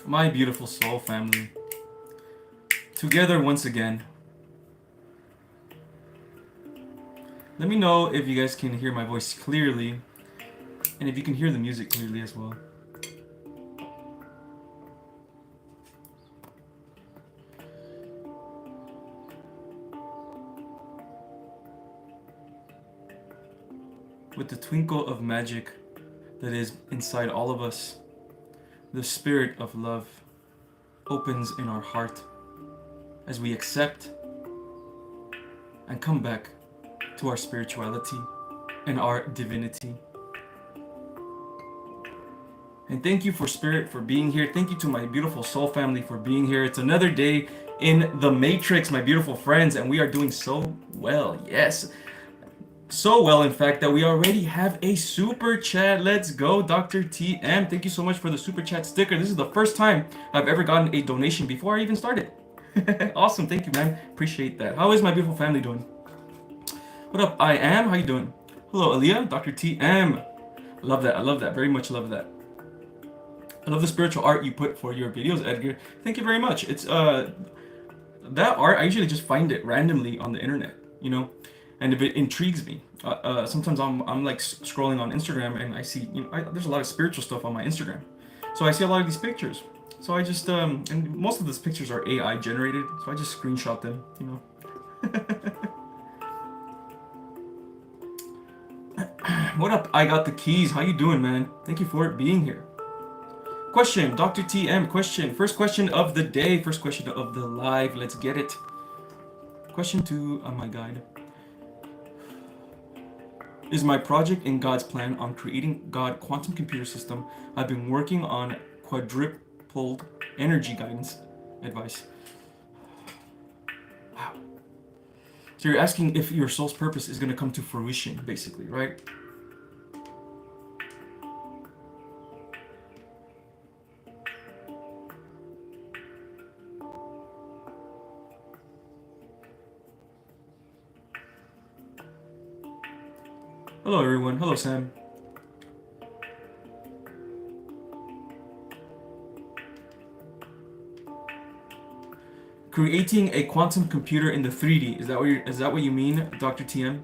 My beautiful soul family. Together once again. Let me know if you guys can hear my voice clearly, and if you can hear the music clearly as well. With the twinkle of magic that is inside all of us, the spirit of love opens in our heart as we accept and come back to our spirituality and our divinity. And thank you for Spirit for being here. Thank you to my beautiful soul family for being here. It's another day in the Matrix, my beautiful friends, and we are doing so well. Yes. So well, in fact, that we already have a super chat. Let's go, Dr. TM. Thank you so much for the super chat sticker. This is the first time I've ever gotten a donation before I even started. Awesome. Thank you, man. Appreciate that. How is my beautiful family doing? What up, I am? How you doing? Hello, Aaliyah, Dr. TM. Love that. I love that. Very much love that. I love the spiritual art you put for your videos, Edgar. Thank you very much. It's that art, I usually just find it randomly on the internet, you know, and if it intrigues me, sometimes I'm like scrolling on Instagram and I see, you know, there's a lot of spiritual stuff on my Instagram, so I see a lot of these pictures. So I just and most of these pictures are AI generated, so I just screenshot them, you know. What up? I got the keys. How you doing, man? Thank you for being here. Question, Dr. TM, question. First question of the day, first question of the live. Let's get it. Question 2 on my guide. Is my project in God's plan on creating God quantum computer system? I've been working on quadrupled energy guidance advice. Wow. So you're asking if your soul's purpose is going to come to fruition, basically, right? Hello everyone. Hello Sam. Creating a quantum computer in the 3D. Is that what you mean, Dr. TM?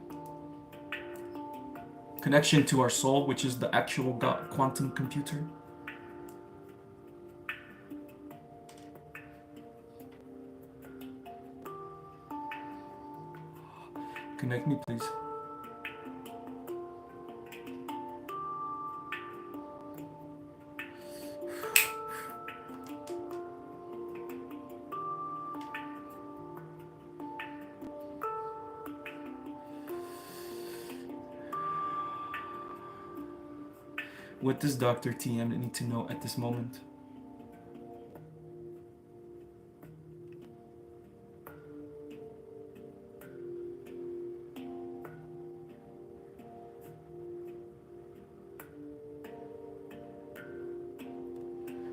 Connection to our soul, which is the actual God, quantum computer. Connect me, please. What does Dr. TM need to know at this moment?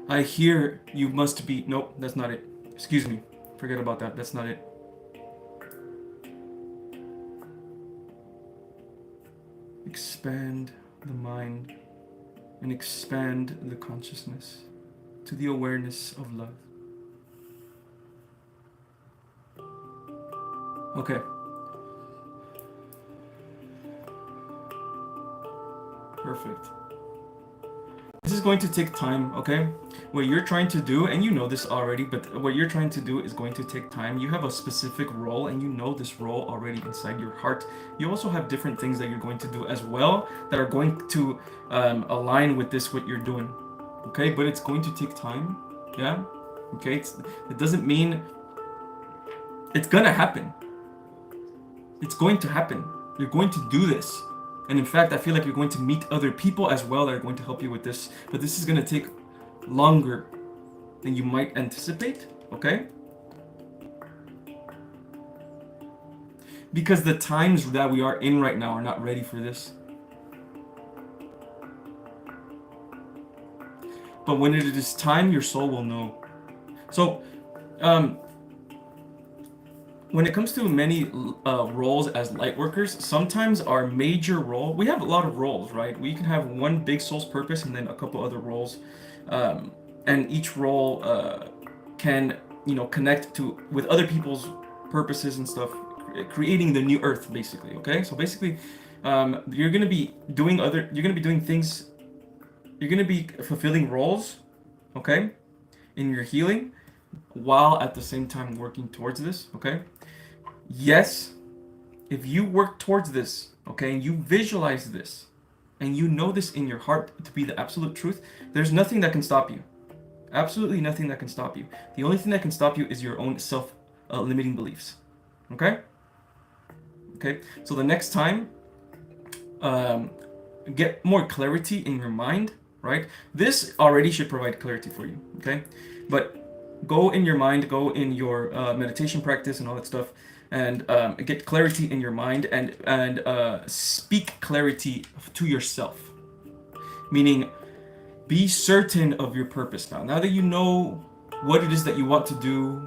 I hear you must be... Nope, that's not it. Excuse me. Forget about that. That's not it. Expand the mind and expand the consciousness to the awareness of love. Okay. Perfect. This is going to take time, okay? What you're trying to do, and you know this already, but what you're trying to do is going to take time. You have a specific role, and you know this role already inside your heart. You also have different things that you're going to do as well that are going to align with this, what you're doing, okay? But it's going to take time, yeah? Okay, it doesn't mean it's gonna happen. It's going to happen. You're going to do this. And in fact, I feel like you're going to meet other people as well that are going to help you with this. But this is going to take longer than you might anticipate, okay? Because the times that we are in right now are not ready for this. But when it is time, your soul will know. So, when it comes to many roles as light workers, sometimes our major role, we have a lot of roles, right? We can have one big soul's purpose and then a couple other roles. and each role can, you know, connect to with other people's purposes and stuff, creating the new earth, basically. Okay, so basically, you're gonna be doing things, you're gonna be fulfilling roles, okay, in your healing, while at the same time working towards this. Okay, yes, if you work towards this, okay, and you visualize this, and you know this in your heart to be the absolute truth, there's nothing that can stop you. Absolutely nothing that can stop you. The only thing that can stop you is your own self limiting beliefs. Okay? Okay? So the next time, get more clarity in your mind, right? This already should provide clarity for you. Okay? But go in your mind, go in your meditation practice and all that stuff, and get clarity in your mind, and speak clarity to yourself. Meaning, be certain of your purpose now. Now that you know what it is that you want to do,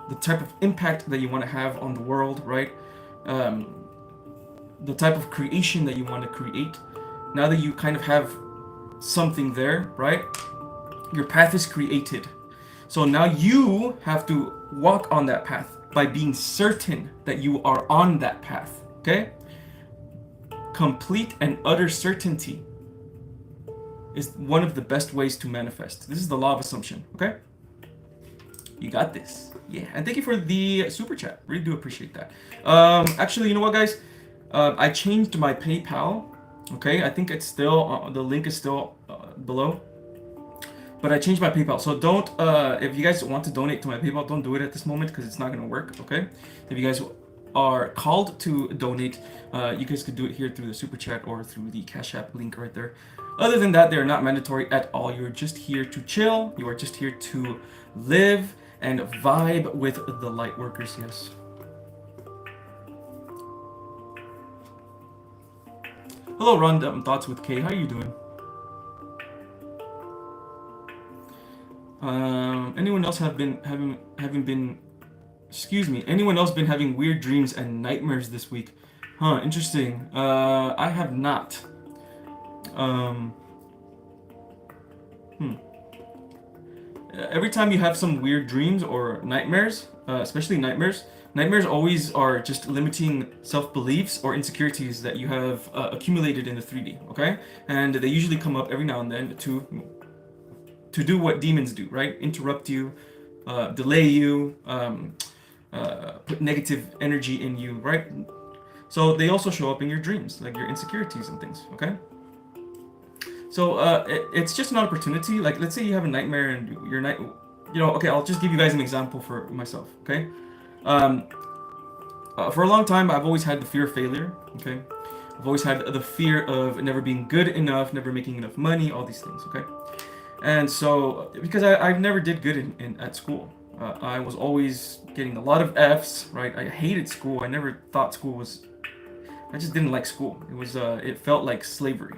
the type of impact that you want to have on the world, right? The type of creation that you want to create. Now that you kind of have something there, right? Your path is created. So now you have to walk on that path by being certain that you are on that path, okay? Complete and utter certainty is one of the best ways to manifest. This is the law of assumption, okay? You got this. Yeah, and thank you for the super chat. Really do appreciate that. Actually, you know what, guys? I changed my PayPal, okay? I think it's still, the link is still below. But I changed my PayPal. So don't, if you guys want to donate to my PayPal, don't do it at this moment because it's not going to work, okay? If you guys are called to donate, you guys could do it here through the super chat or through the Cash App link right there. Other than that, they're not mandatory at all. You're just here to chill. You are just here to live and vibe with the Lightworkers, yes. Hello, Random Thoughts with K. How are you doing? Anyone else anyone else been having weird dreams and nightmares this week? Huh, interesting. I have not. Every time you have some weird dreams or nightmares, especially nightmares always are just limiting self-beliefs or insecurities that you have accumulated in the 3D, okay? And they usually come up every now and then to do what demons do, right? Interrupt you, delay you, put negative energy in you, right? So they also show up in your dreams, like your insecurities and things, okay? So it's just an opportunity. Like, let's say you have a nightmare and okay, I'll just give you guys an example for myself, okay? For a long time, I've always had the fear of failure, okay? I've always had the fear of never being good enough, never making enough money, all these things, okay? And so, because I never did good at school. I was always getting a lot of F's, right? I hated school. I never thought school was... I just didn't like school. It felt like slavery.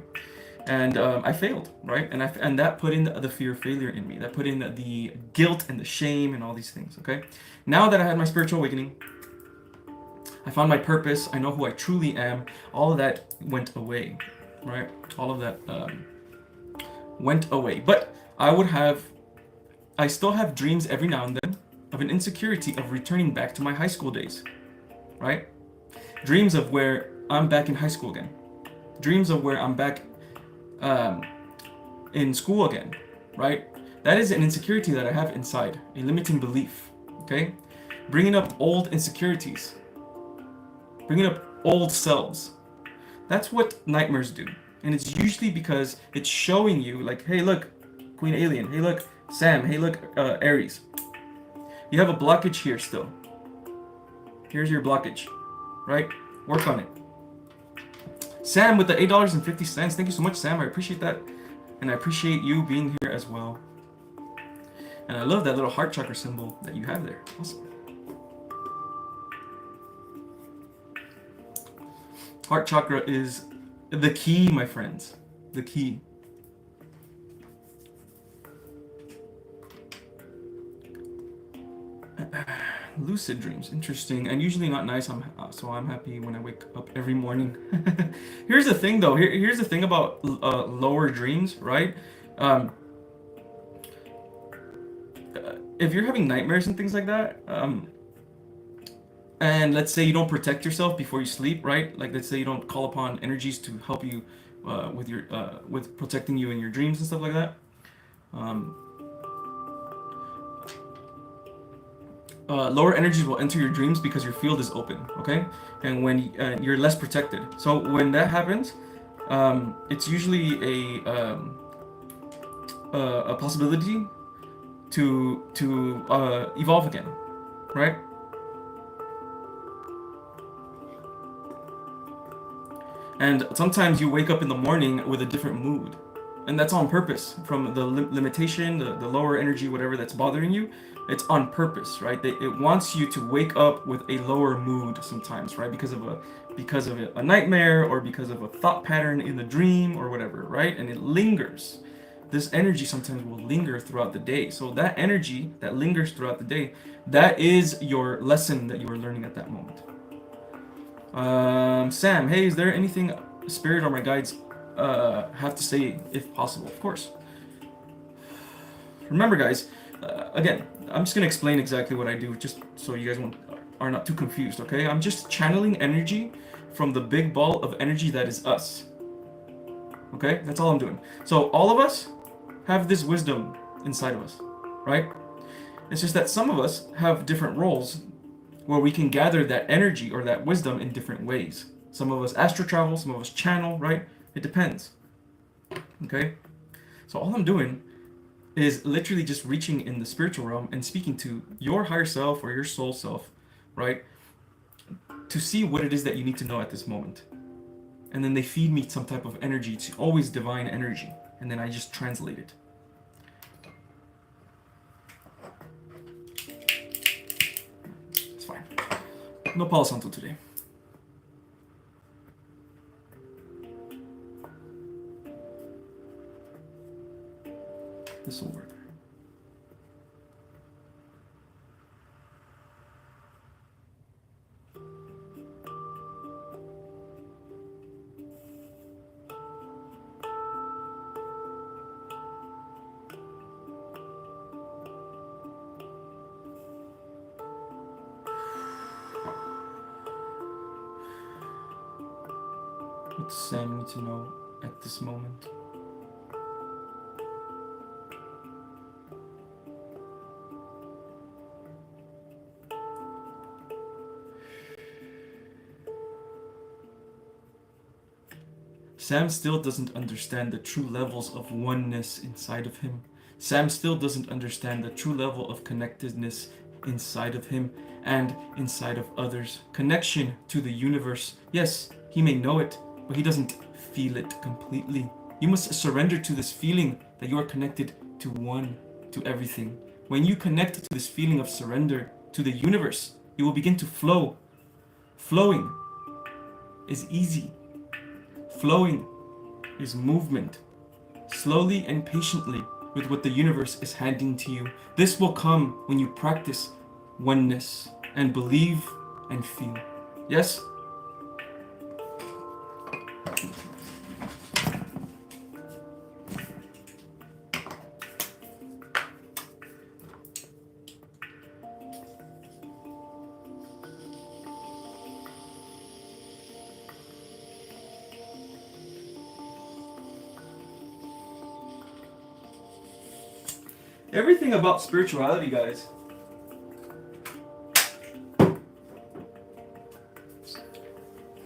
And I failed, right? And that put in the fear of failure in me. That put in the guilt and the shame and all these things, okay? Now that I had my spiritual awakening, I found my purpose. I know who I truly am. All of that went away, right? All of that went away. But I still have dreams every now and then of an insecurity of returning back to my high school days, right? Dreams of where I'm back in high school again. Dreams of where I'm back in school again, right? That is an insecurity that I have inside, a limiting belief, okay? Bringing up old insecurities, bringing up old selves. That's what nightmares do. And it's usually because it's showing you, like, hey, look, Queen Alien. Hey, look, Sam. Hey, look, Aries. You have a blockage here still. Here's your blockage, right? Work on it. Sam with the $8.50. Thank you so much, Sam. I appreciate that. And I appreciate you being here as well. And I love that little heart chakra symbol that you have there. Awesome. Heart chakra is the key, my friends. The key. Lucid dreams, interesting, and usually not nice. So I'm happy when I wake up every morning. Here's the thing, though. Here's the thing about lower dreams, right? if you're having nightmares and things like that, and let's say you don't protect yourself before you sleep, right? Like let's say you don't call upon energies to help you with your with protecting you in your dreams and stuff like that. Um, Lower energies will enter your dreams because your field is open, okay? And when you're less protected. So when that happens, it's usually a possibility to evolve again, right? And sometimes you wake up in the morning with a different mood, and that's on purpose. From the limitation, the lower energy, whatever that's bothering you, it's on purpose, right? It wants you to wake up with a lower mood sometimes, right? Because of a nightmare, or because of a thought pattern in the dream, or whatever, right? And it lingers. This energy sometimes will linger throughout the day. So that energy that lingers throughout the day, that is your lesson that you are learning at that moment. Sam, hey, is there anything Spirit or my guides have to say, if possible? Of course. Remember, guys, again, I'm just gonna explain exactly what I do, just so you guys are not too confused, okay? I'm just channeling energy from the big ball of energy that is us. Okay, that's all I'm doing. So all of us have this wisdom inside of us, right? It's just that some of us have different roles where we can gather that energy or that wisdom in different ways. Some of us astral travel, some of us channel, right? It depends. Okay? So all I'm doing is literally just reaching in the spiritual realm and speaking to your higher self or your soul self, right? To see what it is that you need to know at this moment. And then they feed me some type of energy. It's always divine energy. And then I just translate it. It's fine. No Palo Santo today. This will work. What does Sam need to know at this moment? Sam still doesn't understand the true levels of oneness inside of him. Sam still doesn't understand the true level of connectedness inside of him and inside of others. Connection to the universe. Yes, he may know it, but he doesn't feel it completely. You must surrender to this feeling that you are connected to one, to everything. When you connect to this feeling of surrender to the universe, you will begin to flow. Flowing is easy. Flowing is movement, slowly and patiently with what the universe is handing to you. This will come when you practice oneness and believe and feel. Yes? Everything about spirituality, guys,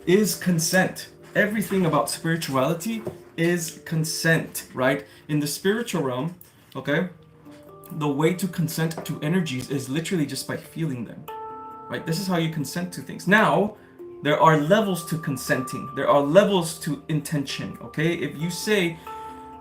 is consent. Everything about spirituality is consent, right? In the spiritual realm, okay, the way to consent to energies is literally just by feeling them, right? This is how you consent to things. Now, there are levels to consenting. There are levels to intention, okay? If you say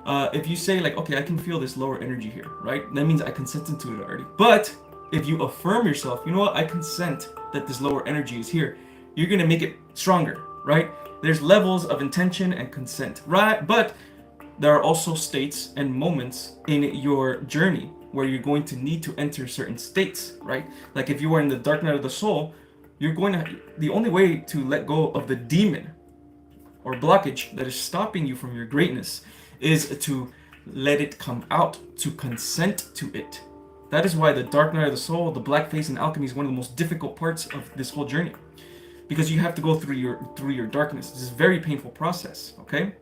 like, okay, I can feel this lower energy here, right? That means I consented to it already. But if you affirm yourself, you know what? I consent that this lower energy is here. You're going to make it stronger, right? There's levels of intention and consent, right? But there are also states and moments in your journey where you're going to need to enter certain states, right? Like if you are in the dark night of the soul, the only way to let go of the demon or blockage that is stopping you from your greatness is to let it come out, to consent to it, That is why the dark night of the soul, the black phase in alchemy, is one of the most difficult parts of this whole journey, because you have to go through your darkness. This is a very painful process. Okay.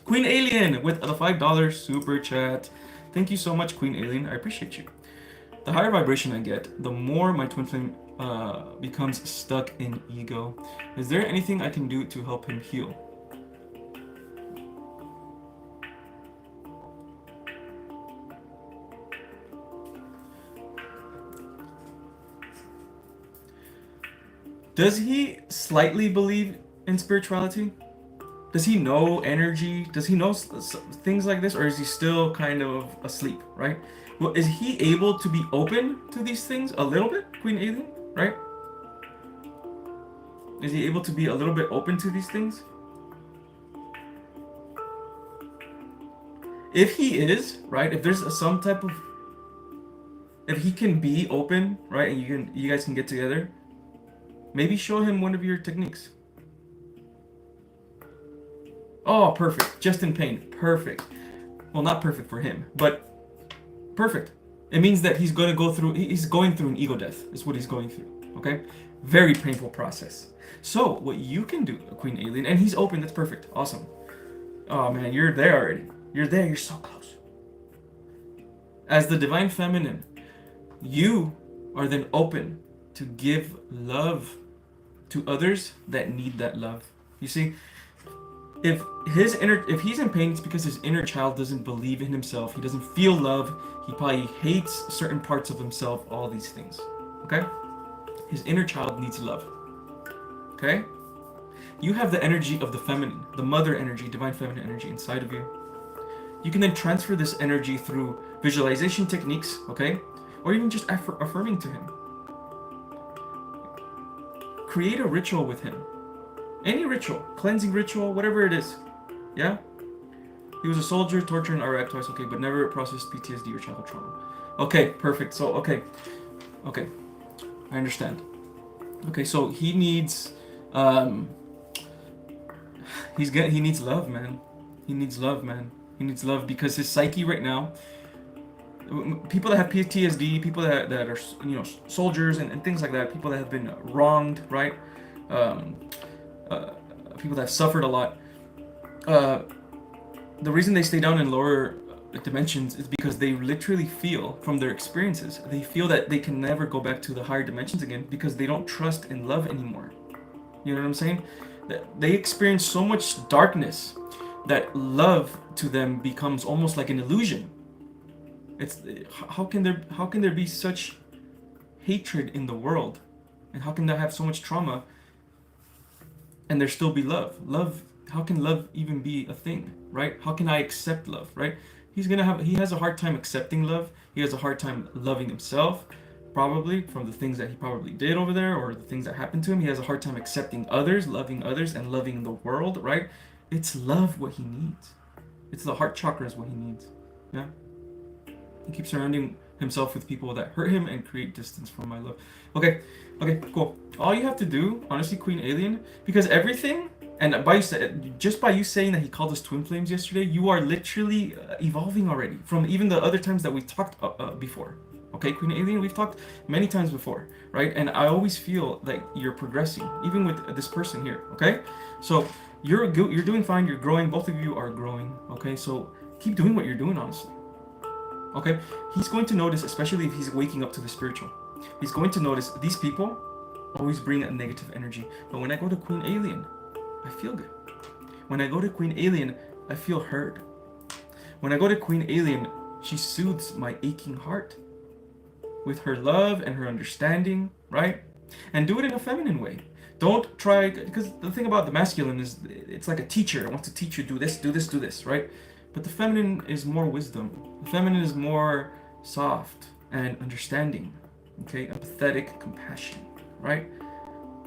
Queen Alien with the $5 super chat. Thank you so much, Queen Alien. I appreciate you. The higher vibration I get, the more my twin flame becomes stuck in ego. Is there anything I can do to help him heal? Does he slightly believe in spirituality? Does he know energy? Does he know things like this? Or is he still kind of asleep, right? Well, is he able to be open to these things a little bit, Queen Alien, right? Is he able to be a little bit open to these things? If he is, right, if there's some type of, if he can be open, right, and you guys can get together, maybe show him one of your techniques. Oh, perfect. Just in pain. Perfect. Well, not perfect for him, but perfect. It means that he's going through an ego death, is what he's going through. Okay? Very painful process. So, what you can do, Queen Alien, and he's open, that's perfect. Awesome. Oh man, you're there already. You're there, you're so close. As the Divine Feminine, you are then open to give love to others that need that love. You see, if he's in pain, it's because his inner child doesn't believe in himself. He doesn't feel love. He probably hates certain parts of himself. All these things. Okay? His inner child needs love. Okay? You have the energy of the feminine, the mother energy, divine feminine energy inside of you. You can then transfer this energy through visualization techniques, okay? Or even just affirming to him. Create a ritual with him. Any ritual, cleansing ritual, whatever it is. Yeah? He was a soldier, tortured in Iraq twice, okay, but never processed PTSD or childhood trauma. Okay, perfect. So, okay. I understand. Okay, so he needs, he needs love, man. He needs love, man. He needs love because his psyche right now, people that have PTSD, people that are, soldiers and things like that, people that have been wronged, right? People that have suffered a lot. The reason they stay down in lower dimensions is because they literally feel from their experiences, they feel that they can never go back to the higher dimensions again because they don't trust in love anymore. You know what I'm saying? They experience so much darkness that love to them becomes almost like an illusion. It's how can there be such hatred in the world, and how can they have so much trauma and there still be love? How can love even be a thing, right? How can I accept love, right? He has a hard time accepting love. He has a hard time loving himself, probably from the things that he probably did over there or the things that happened to him. He has a hard time accepting others, loving others, and loving the world, right? It's love what he needs. It's the heart chakra is what he needs. Yeah. He keeps surrounding himself with people that hurt him and create distance from my love. Okay, cool. All you have to do, honestly, Queen Alien, because everything, and just by you saying that he called us twin flames yesterday, you are literally evolving already from even the other times that we talked before. Okay, Queen Alien, we've talked many times before, right? And I always feel like you're progressing, even with this person here. Okay, so you're doing fine. You're growing. Both of you are growing. Okay, so keep doing what you're doing, honestly. Okay, he's going to notice, especially if he's waking up to the spiritual, he's going to notice these people always bring a negative energy. But when I go to Queen Alien, I feel good. When I go to Queen Alien, I feel heard. When I go to Queen Alien, she soothes my aching heart with her love and her understanding, right? And do it in a feminine way. Don't try, because the thing about the masculine is it's like a teacher. It wants to teach you, do this, right? But the feminine is more wisdom. The feminine is more soft and understanding, okay? Empathetic, compassion, right?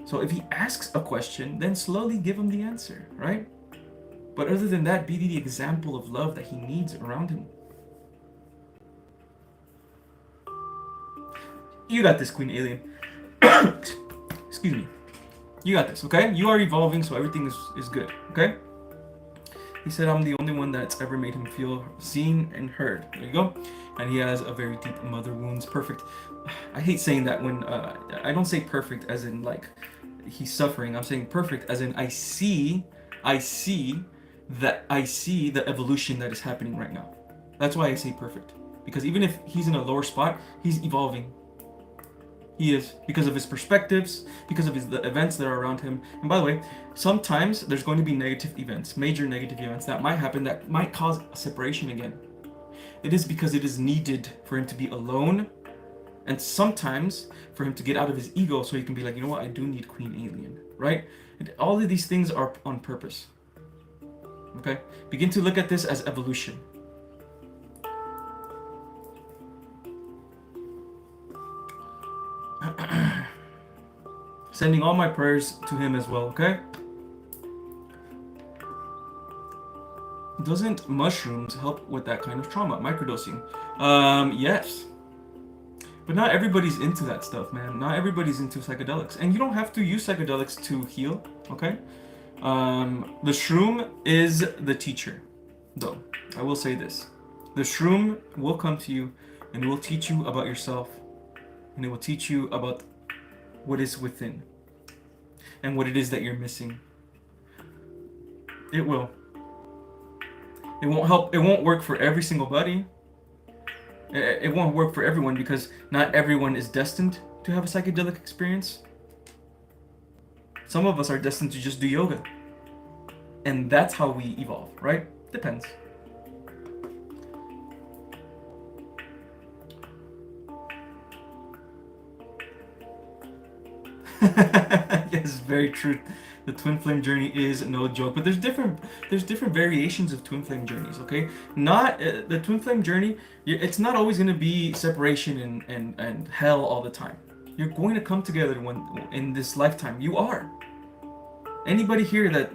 So if he asks a question, then slowly give him the answer, right? But other than that, be the example of love that he needs around him. You got this, Queen Alien. Excuse me. You got this, okay? You are evolving, so everything is good, okay? He said, I'm the only one that's ever made him feel seen and heard. There you go. And he has a very deep mother wounds. Perfect. I hate saying that when I don't say perfect as in like he's suffering. I'm saying perfect as in I see the evolution that is happening right now. That's why I say perfect. Because even if he's in a lower spot, he's evolving. He is, because of his perspectives, because of the events that are around him. And by the way, sometimes there's going to be negative events, major negative events that might happen that might cause a separation again. It is because it is needed for him to be alone, and sometimes for him to get out of his ego so he can be like, you know what, I do need Queen Alien, right? And all of these things are on purpose. Okay? Begin to look at this as evolution. Sending all my prayers to him as well, okay? Doesn't mushrooms help with that kind of trauma? Microdosing? Yes. But not everybody's into that stuff, man. Not everybody's into psychedelics. And you don't have to use psychedelics to heal, okay? The shroom is the teacher, though. I will say this. The shroom will come to you and it will teach you about yourself. And it will teach you about what is within and what it is that you're missing. It will. It won't help. It won't work for every single buddy. It won't work for everyone because not everyone is destined to have a psychedelic experience. Some of us are destined to just do yoga. And that's how we evolve, right? Depends. Yes, very true. The Twinflame Journey is no joke, but there's different variations of Twinflame Journeys. Okay, not the Twinflame Journey. It's not always going to be separation and hell all the time. You're going to come together in this lifetime. You are. Anybody here that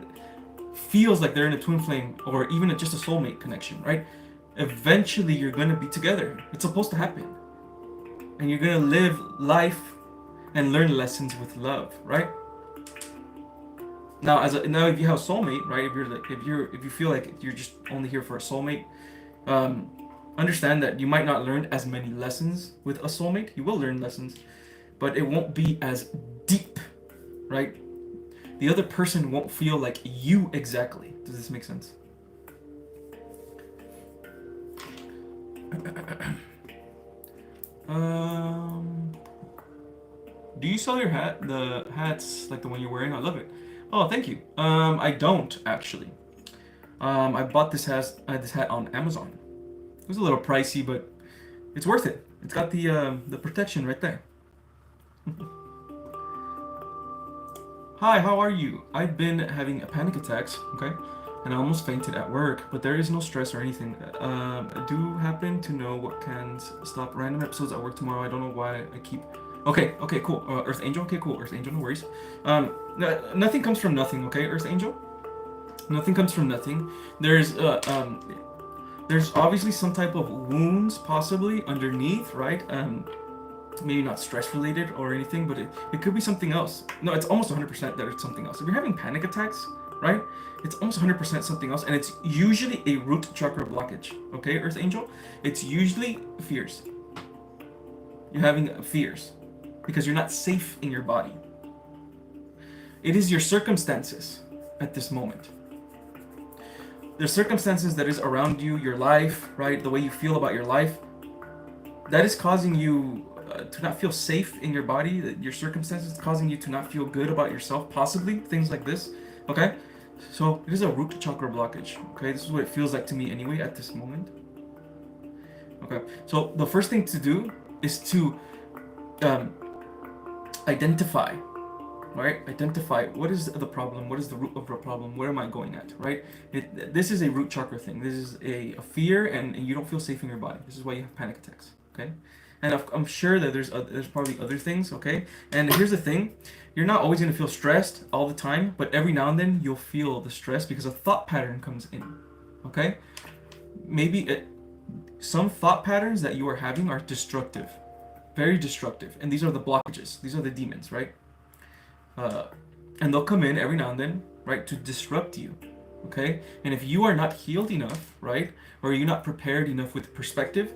feels like they're in a twin flame or even just a soulmate connection, right? Eventually, you're going to be together. It's supposed to happen, and you're going to live life and learn lessons with love, right? Now, if you have a soulmate, right? If you feel like you're just only here for a soulmate, understand that you might not learn as many lessons with a soulmate. You will learn lessons, but it won't be as deep, right? The other person won't feel like you exactly. Does this make sense? Do you sell the hats like the one you're wearing? I love it. Oh, thank you. I don't actually. I bought this hat on Amazon. It was a little pricey, but it's worth it. It's got the protection right there. Hi, how are you? I've been having panic attacks, okay? And I almost fainted at work, but there is no stress or anything. Do happen to know what can stop random episodes at work tomorrow? I don't know why I keep... Okay, cool. Earth Angel? Okay, cool. Earth Angel, no worries. Nothing comes from nothing, okay, Earth Angel? Nothing comes from nothing. There's obviously some type of wounds possibly underneath, right? Maybe not stress related or anything, but it could be something else. No, it's almost 100% that it's something else. If you're having panic attacks, right? It's almost 100% something else, and it's usually a root chakra blockage, okay, Earth Angel? It's usually fears. You're having fears because you're not safe in your body. It is your circumstances at this moment. The circumstances that is around you, your life, right? The way you feel about your life, that is causing you to not feel safe in your body. Your circumstances causing you to not feel good about yourself, possibly things like this, okay? So it is a root chakra blockage, okay? This is what it feels like to me anyway at this moment. Okay, so the first thing to do is to identify, right? Identify what is the problem, what is the root of the problem, where am I going at, right? This is a root chakra thing. This is a fear, and you don't feel safe in your body. This is why you have panic attacks, okay? And I'm sure that there's probably other things, okay? And here's the thing, you're not always going to feel stressed all the time, but every now and then you'll feel the stress because a thought pattern comes in, okay? Maybe some thought patterns that you are having are destructive, very destructive, and these are the blockages, these are the demons, right? And they'll come in every now and then, right, to disrupt you, okay? And if you are not healed enough, right, or you're not prepared enough with perspective,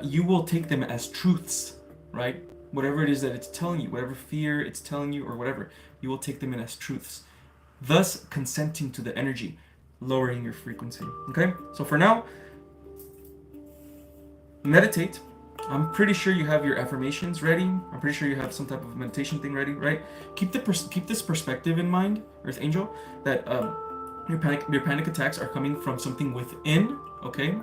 you will take them as truths, right? Whatever it is that it's telling you, whatever fear it's telling you, or whatever, you will take them in as truths, thus consenting to the energy, lowering your frequency, okay? So for now, meditate. I'm pretty sure you have your affirmations ready. I'm pretty sure you have some type of meditation thing ready, right? Keep this perspective in mind, Earth Angel, that your panic attacks are coming from something within, okay?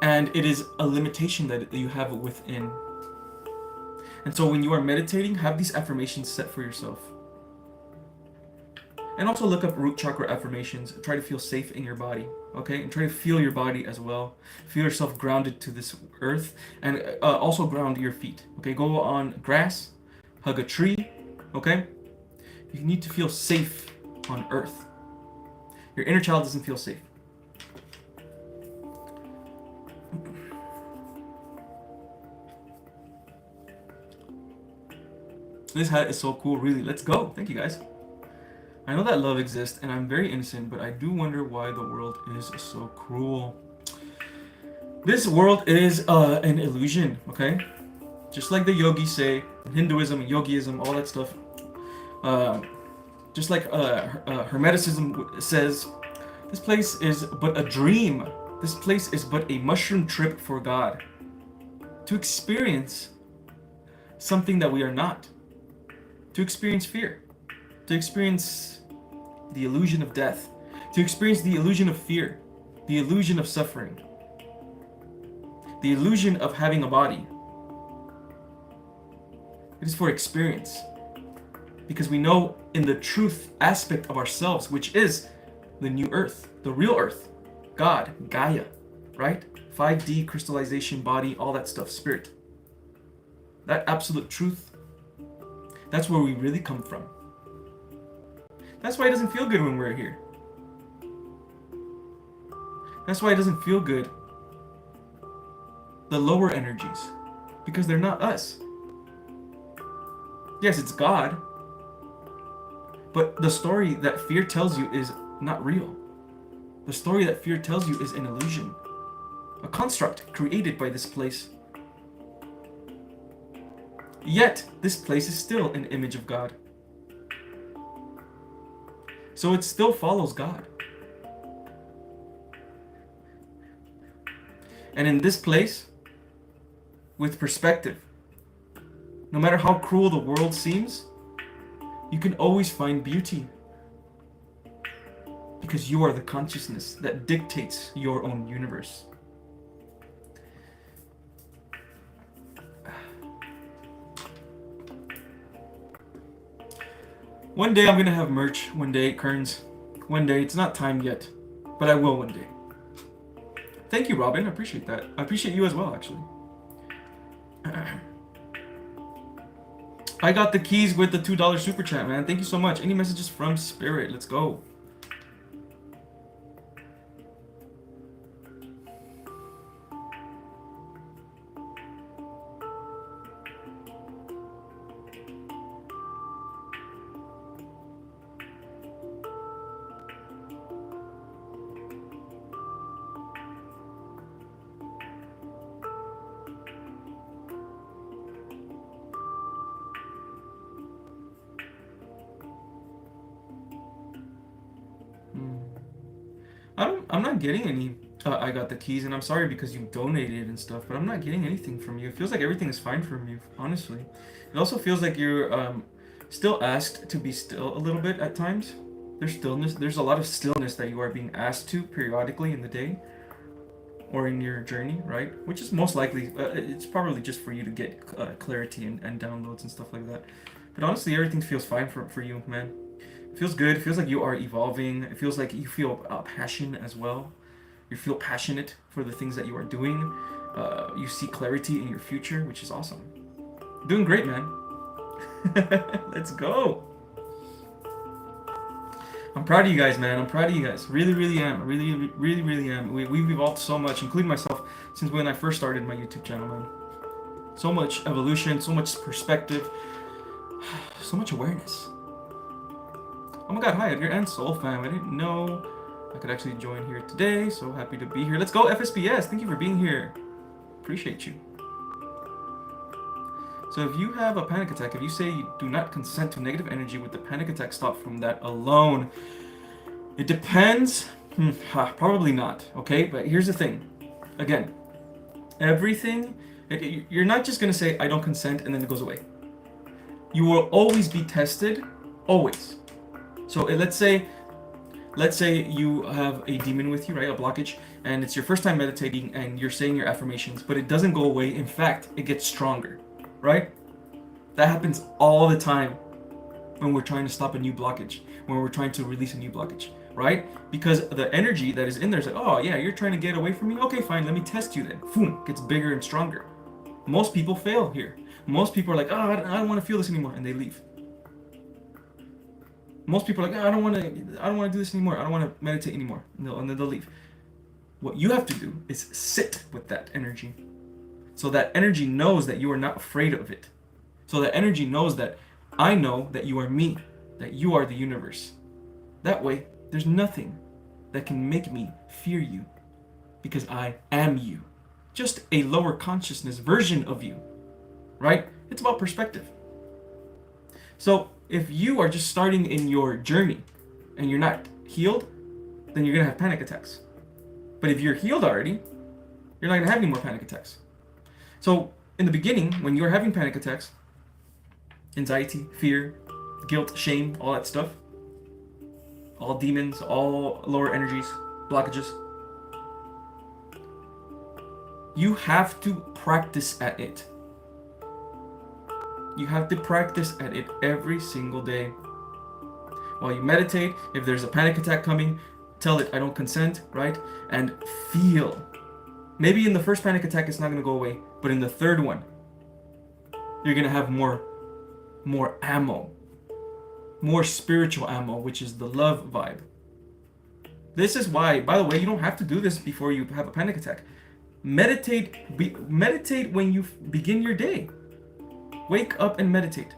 And it is a limitation that you have within. And so when you are meditating, have these affirmations set for yourself. And also look up root chakra affirmations. Try to feel safe in your body, okay? And try to feel your body as well. Feel yourself grounded to this earth, and also ground your feet, okay? Go on grass, hug a tree, okay? You need to feel safe on earth. Your inner child doesn't feel safe. This hat is so cool, really. Let's go. Thank you, guys. I know that love exists, and I'm very innocent, but I do wonder why the world is so cruel. This world is an illusion, okay? Just like the yogis say, Hinduism and yogiism, all that stuff. Just like Hermeticism says, this place is but a dream. This place is but a mushroom trip for God. To experience something that we are not. To experience fear. To experience the illusion of death. To experience the illusion of fear. The illusion of suffering. The illusion of having a body. It is for experience. Because we know in the truth aspect of ourselves, which is the new earth, the real earth, God, Gaia, right? 5D, crystallization, body, all that stuff, spirit. That absolute truth, that's where we really come from. That's why it doesn't feel good when we're here. That's why it doesn't feel good, the lower energies, because they're not us. Yes, it's God, but the story that fear tells you is not real. The story that fear tells you is an illusion, a construct created by this place. Yet, this place is still an image of God. So it still follows God. And in this place, with perspective, no matter how cruel the world seems, you can always find beauty. Because you are the consciousness that dictates your own universe. One day I'm gonna have merch. One day, Kearns. One day. It's not time yet, but I will one day. Thank you, Robin. I appreciate that. I appreciate you as well, actually. I got the keys with the $2 super chat, man. Thank you so much. Any messages from Spirit? Let's go. I'm not getting any. I got the keys, and I'm sorry because you donated and stuff, but I'm not getting anything from you. It feels like everything is fine from you, honestly. It also feels like you're still asked to be still a little bit at times. There's stillness. There's a lot of stillness that you are being asked to periodically in the day or in your journey, right? Which is most likely, it's probably just for you to get clarity and downloads and stuff like that. But honestly, everything feels fine for you, man. It feels good. It feels like you are evolving. It feels like you feel passion as well. You feel passionate for the things that you are doing. You see clarity in your future, which is awesome. Doing great, man. Let's go. I'm proud of you guys, man. I'm proud of you guys. Really, really am. Really am. We've evolved so much, including myself, since when I first started my YouTube channel, man. So much evolution, so much perspective, so much awareness. Oh my god, hi Edgar and Soul Fam. I didn't know I could actually join here today. So happy to be here. Let's go FSPS. Thank you for being here. Appreciate you. So if you have a panic attack, if you say you do not consent to negative energy, would the panic attack stop from that alone? It depends. Probably not. Okay, but here's the thing. Again, everything, you're not just going to say, I don't consent, and then it goes away. You will always be tested. Always. So let's say you have a demon with you, right? A blockage, and it's your first time meditating, and you're saying your affirmations, but it doesn't go away. In fact, it gets stronger, right? That happens all the time when we're trying to stop a new blockage, when we're trying to release a new blockage, right? Because the energy that is in there is like, oh yeah, you're trying to get away from me? Okay, fine, let me test you then. Boom, gets bigger and stronger. Most people fail here. Most people are like, oh, I don't want to feel this anymore, and they leave. Most people are like, oh, I don't want to do this anymore. I don't want to meditate anymore. And then they'll leave. What you have to do is sit with that energy. So that energy knows that you are not afraid of it. So that energy knows that I know that you are me, that you are the universe. That way, there's nothing that can make me fear you, because I am you. Just a lower consciousness version of you, right? It's about perspective. So if you are just starting in your journey and you're not healed, then you're going to have panic attacks. But if you're healed already, you're not going to have any more panic attacks. So in the beginning, when you're having panic attacks, anxiety, fear, guilt, shame, all that stuff, all demons, all lower energies, blockages, you have to practice at it. You have to practice at it every single day. While you meditate, if there's a panic attack coming, tell it, I don't consent, right? And feel. Maybe in the first panic attack, it's not going to go away. But in the third one, you're going to have more ammo. More spiritual ammo, which is the love vibe. This is why, by the way, you don't have to do this before you have a panic attack. Meditate when you begin your day. Wake up and meditate.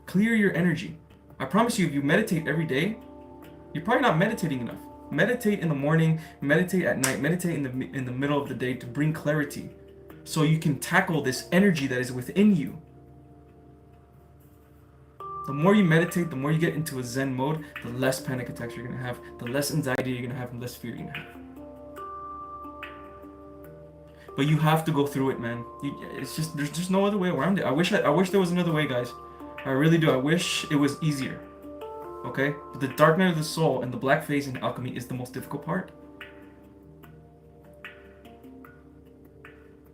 Clear your energy. I promise you, if you meditate every day, you're probably not meditating enough. Meditate in the morning, meditate at night, meditate in the middle of the day to bring clarity, so you can tackle this energy that is within you. The more you meditate, the more you get into a Zen mode, the less panic attacks you're going to have, the less anxiety you're going to have, and less fear you're going to have. But you have to go through it, man. It's just, there's just no other way around it. I wish there was another way, guys. I really do. I wish it was easier. Okay? But the dark night of the soul and the black phase in alchemy is the most difficult part.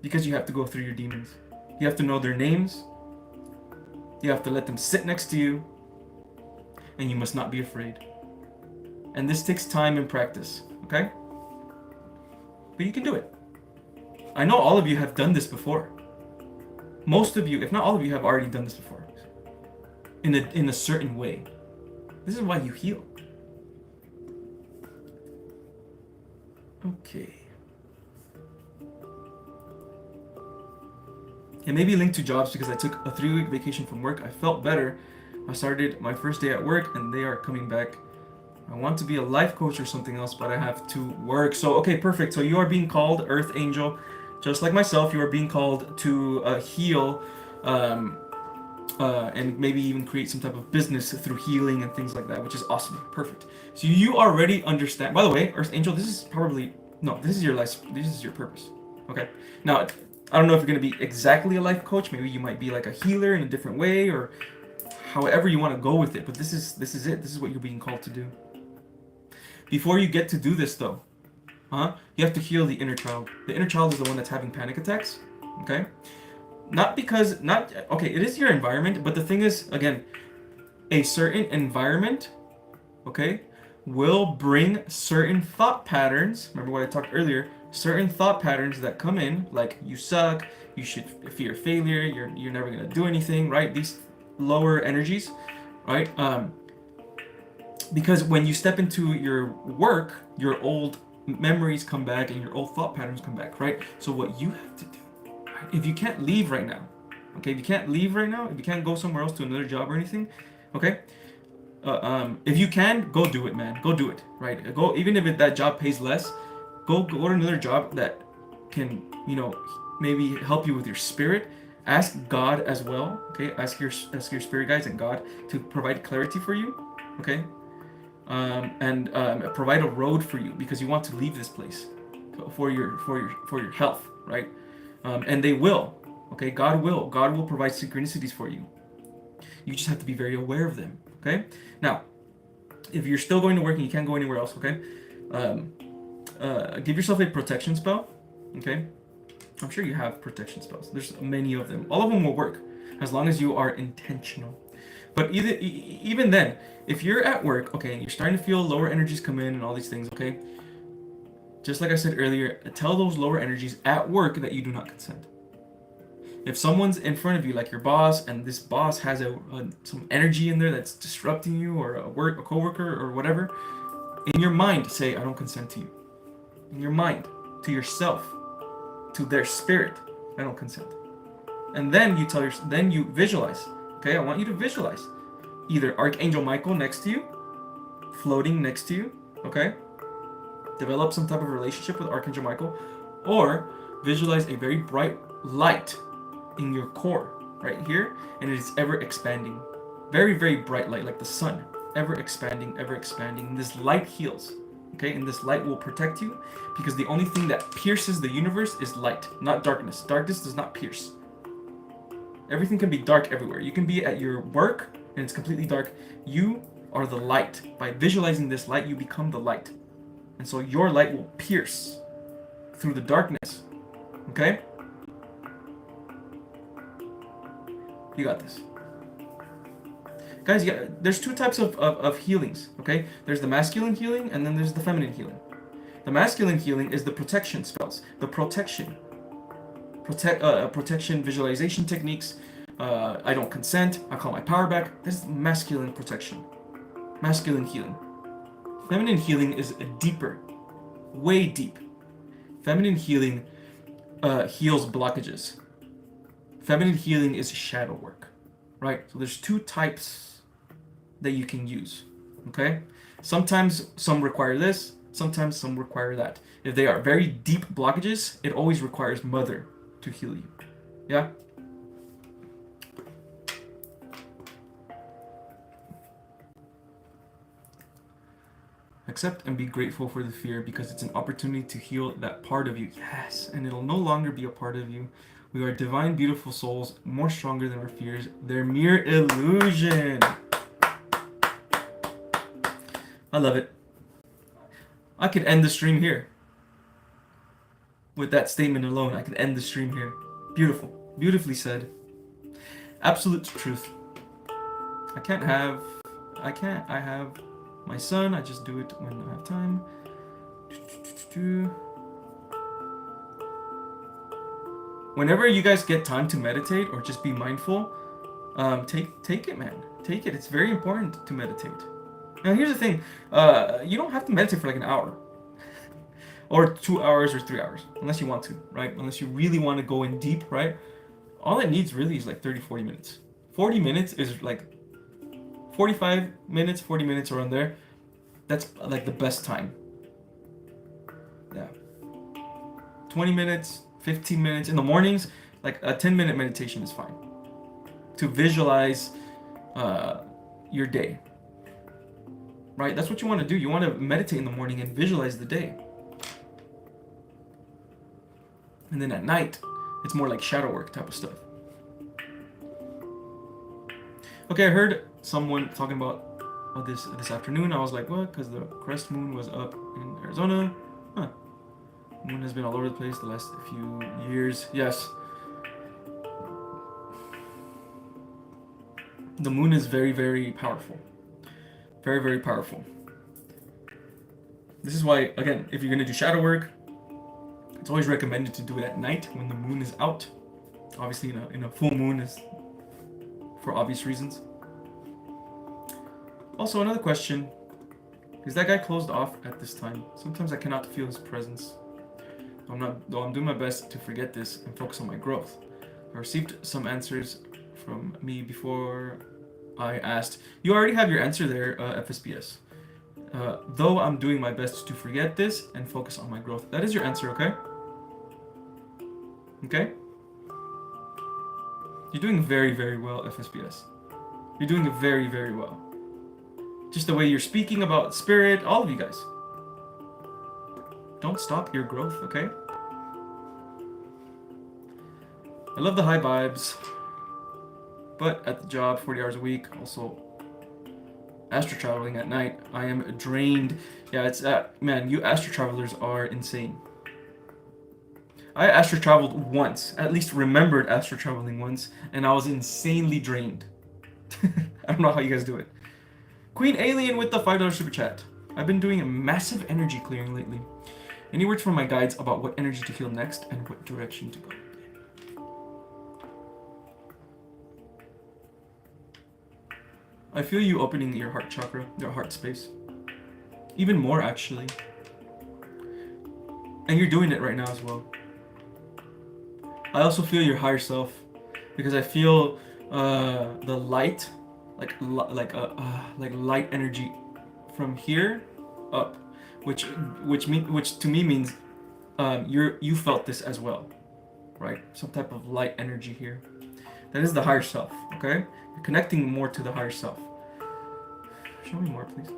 Because you have to go through your demons. You have to know their names. You have to let them sit next to you. And you must not be afraid. And this takes time and practice. Okay? But you can do it. I know all of you have done this before. Most of you, if not all of you, have already done this before. In a certain way. This is why you heal. Okay. It may be linked to jobs because I took a 3-week vacation from work. I felt better. I started my first day at work and they are coming back. I want to be a life coach or something else, but I have to work. So, okay, perfect. So you are being called Earth Angel. Just like myself, you are being called to heal and maybe even create some type of business through healing and things like that, which is awesome. Perfect. So you already understand. By the way, Earth Angel, this is your life. This is your purpose. Okay. Now, I don't know if you're going to be exactly a life coach. Maybe you might be like a healer in a different way, or however you want to go with it. But this is it. This is what you're being called to do. Before you get to do this, though, you have to heal the inner child. The inner child is the one that's having panic attacks. Okay. It is your environment, but the thing is, again, a certain environment, okay, will bring certain thought patterns. Remember what I talked earlier? Certain thought patterns that come in, like you suck, you should fear failure, you're never gonna do anything, right? These lower energies, right? Because when you step into your work, your old memories come back and your old thought patterns come back, right? So what you have to do, if you can't leave right now, if you can't go somewhere else to another job or anything, okay, if you can, go do it, man. Go do it, right? Go, even if that job pays less, go to another job that can, maybe help you with your spirit. Ask God as well, okay? Ask your spirit guides and God to provide clarity for you, okay? And provide a road for you, because you want to leave this place for your health, right? And they will, okay? God will provide synchronicities for you. You just have to be very aware of them, okay? Now, if you're still going to work and you can't go anywhere else, okay? Give yourself a protection spell, okay? I'm sure you have protection spells. There's many of them. All of them will work as long as you are intentional. But even then, if you're at work, okay, and you're starting to feel lower energies come in and all these things, okay? Just like I said earlier, tell those lower energies at work that you do not consent. If someone's in front of you, like your boss, and this boss has some energy in there that's disrupting you, or a coworker or whatever, in your mind, say, I don't consent to you. In your mind, to yourself, to their spirit, I don't consent. And then you visualize. Okay, I want you to visualize either Archangel Michael next to you, floating next to you, okay? Develop some type of relationship with Archangel Michael, or visualize a very bright light in your core, right here, and it is ever expanding. Very, very bright light, like the sun, ever expanding, ever expanding. And this light heals, okay? And this light will protect you, because the only thing that pierces the universe is light, not darkness. Darkness does not pierce. Everything can be dark everywhere. You can be at your work and it's completely dark. You are the light. By visualizing this light, you become the light. And so your light will pierce through the darkness. Okay? You got this. Guys, there's two types of healings, okay? There's the masculine healing and then there's the feminine healing. The masculine healing is the protection spells, the protection visualization techniques. I don't consent. I call my power back. This is masculine protection, masculine healing. Feminine healing is deeper, way deep. Feminine healing heals blockages. Feminine healing is shadow work, right? So there's two types that you can use, okay? Sometimes some require this, sometimes some require that. If they are very deep blockages, it always requires mother to heal you. Yeah? Accept and be grateful for the fear, because it's an opportunity to heal that part of you. Yes, and it'll no longer be a part of you. We are divine, beautiful souls, more stronger than our fears. They're mere illusion. I love it. I could end the stream here. With that statement alone, I could end the stream here. Beautiful. Beautifully said. Absolute truth. I have my son. I just do it when I have time. Whenever you guys get time to meditate or just be mindful, take it, man. Take it. It's very important to meditate. Now, here's the thing. You don't have to meditate for like an hour. Or 2 hours or 3 hours, unless you want to, right? Unless you really want to go in deep, right? All it needs really is like 30, 40 minutes. 40 minutes is like 45 minutes, 40 minutes around there. That's like the best time. Yeah. 20 minutes, 15 minutes in the mornings, like a 10-minute meditation is fine. To visualize your day, right? That's what you want to do. You want to meditate in the morning and visualize the day. And then at night, it's more like shadow work type of stuff. Okay, I heard someone talking about this afternoon. I was like, what? Because the crest moon was up in Arizona. Huh. Moon has been all over the place the last few years. Yes. The moon is very, very powerful. Very, very powerful. This is why, again, if you're going to do shadow work, it's always recommended to do it at night when the moon is out. Obviously, in a full moon is for obvious reasons. Also, another question: is that guy closed off at this time? Sometimes I cannot feel his presence. Though I'm doing my best to forget this and focus on my growth. I received some answers from me before I asked. You already have your answer there, FSBS. Though I'm doing my best to forget this and focus on my growth. That is your answer, okay? Okay? You're doing very, very well, FSBS. You're doing very, very well. Just the way you're speaking about spirit, all of you guys. Don't stop your growth, okay? I love the high vibes, but at the job, 40 hours a week, also astro traveling at night, I am drained. Yeah, it's man, you astro travelers are insane. I astro traveled once, at least remembered astro traveling once, and I was insanely drained. I don't know how you guys do it. Queen Alien with the $5 super chat. I've been doing a massive energy clearing lately. Any words from my guides about what energy to heal next and what direction to go? I feel you opening your heart chakra, your heart space. Even more, actually. And you're doing it right now as well. I also feel your higher self, because I feel the light, like light energy from here up, which to me means you felt this as well, right? Some type of light energy here. That is the higher self, okay? You're connecting more to the higher self. Show me more, please.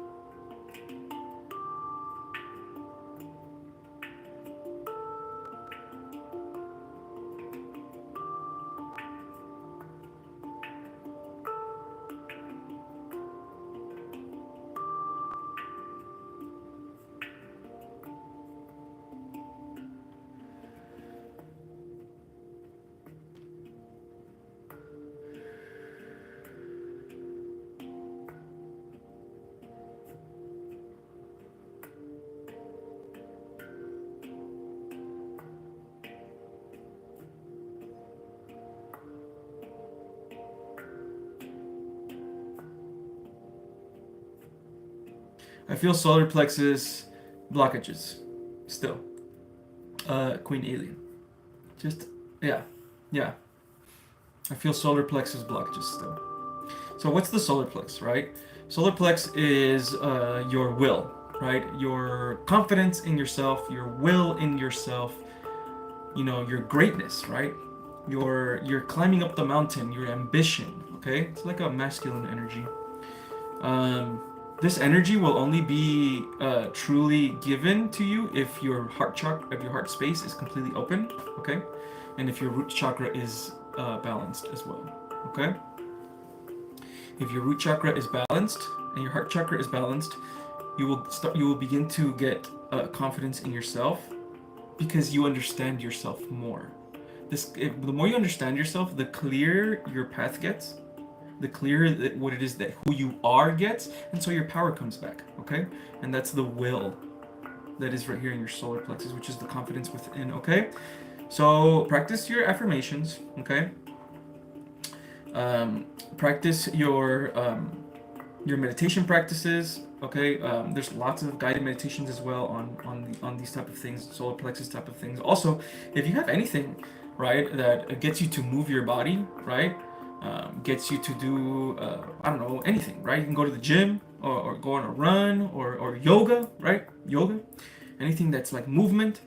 I feel solar plexus blockages still. Queen Alien. Just, yeah. I feel solar plexus blockages still. So what's the solar plex, right? Solar plex is your will, right? Your confidence in yourself, your will in yourself, you know, your greatness, right? You're climbing up the mountain, your ambition, okay? It's like a masculine energy. This energy will only be truly given to you if your heart chakra, if your heart space is completely open, okay, and if your root chakra is balanced as well, okay. If your root chakra is balanced and your heart chakra is balanced, you will begin to get confidence in yourself because you understand yourself more. The more you understand yourself, the clearer your path gets. The clearer what it is that who you are gets, and so your power comes back, okay? And that's the will that is right here in your solar plexus, which is the confidence within, okay? So practice your affirmations, okay? Practice your meditation practices, okay? There's lots of guided meditations as well on these type of things, solar plexus type of things. Also, if you have anything, right, that gets you to move your body, right? Gets you to do, I don't know, anything, right? You can go to the gym or go on a run or yoga, right? Yoga. Anything that's like movement,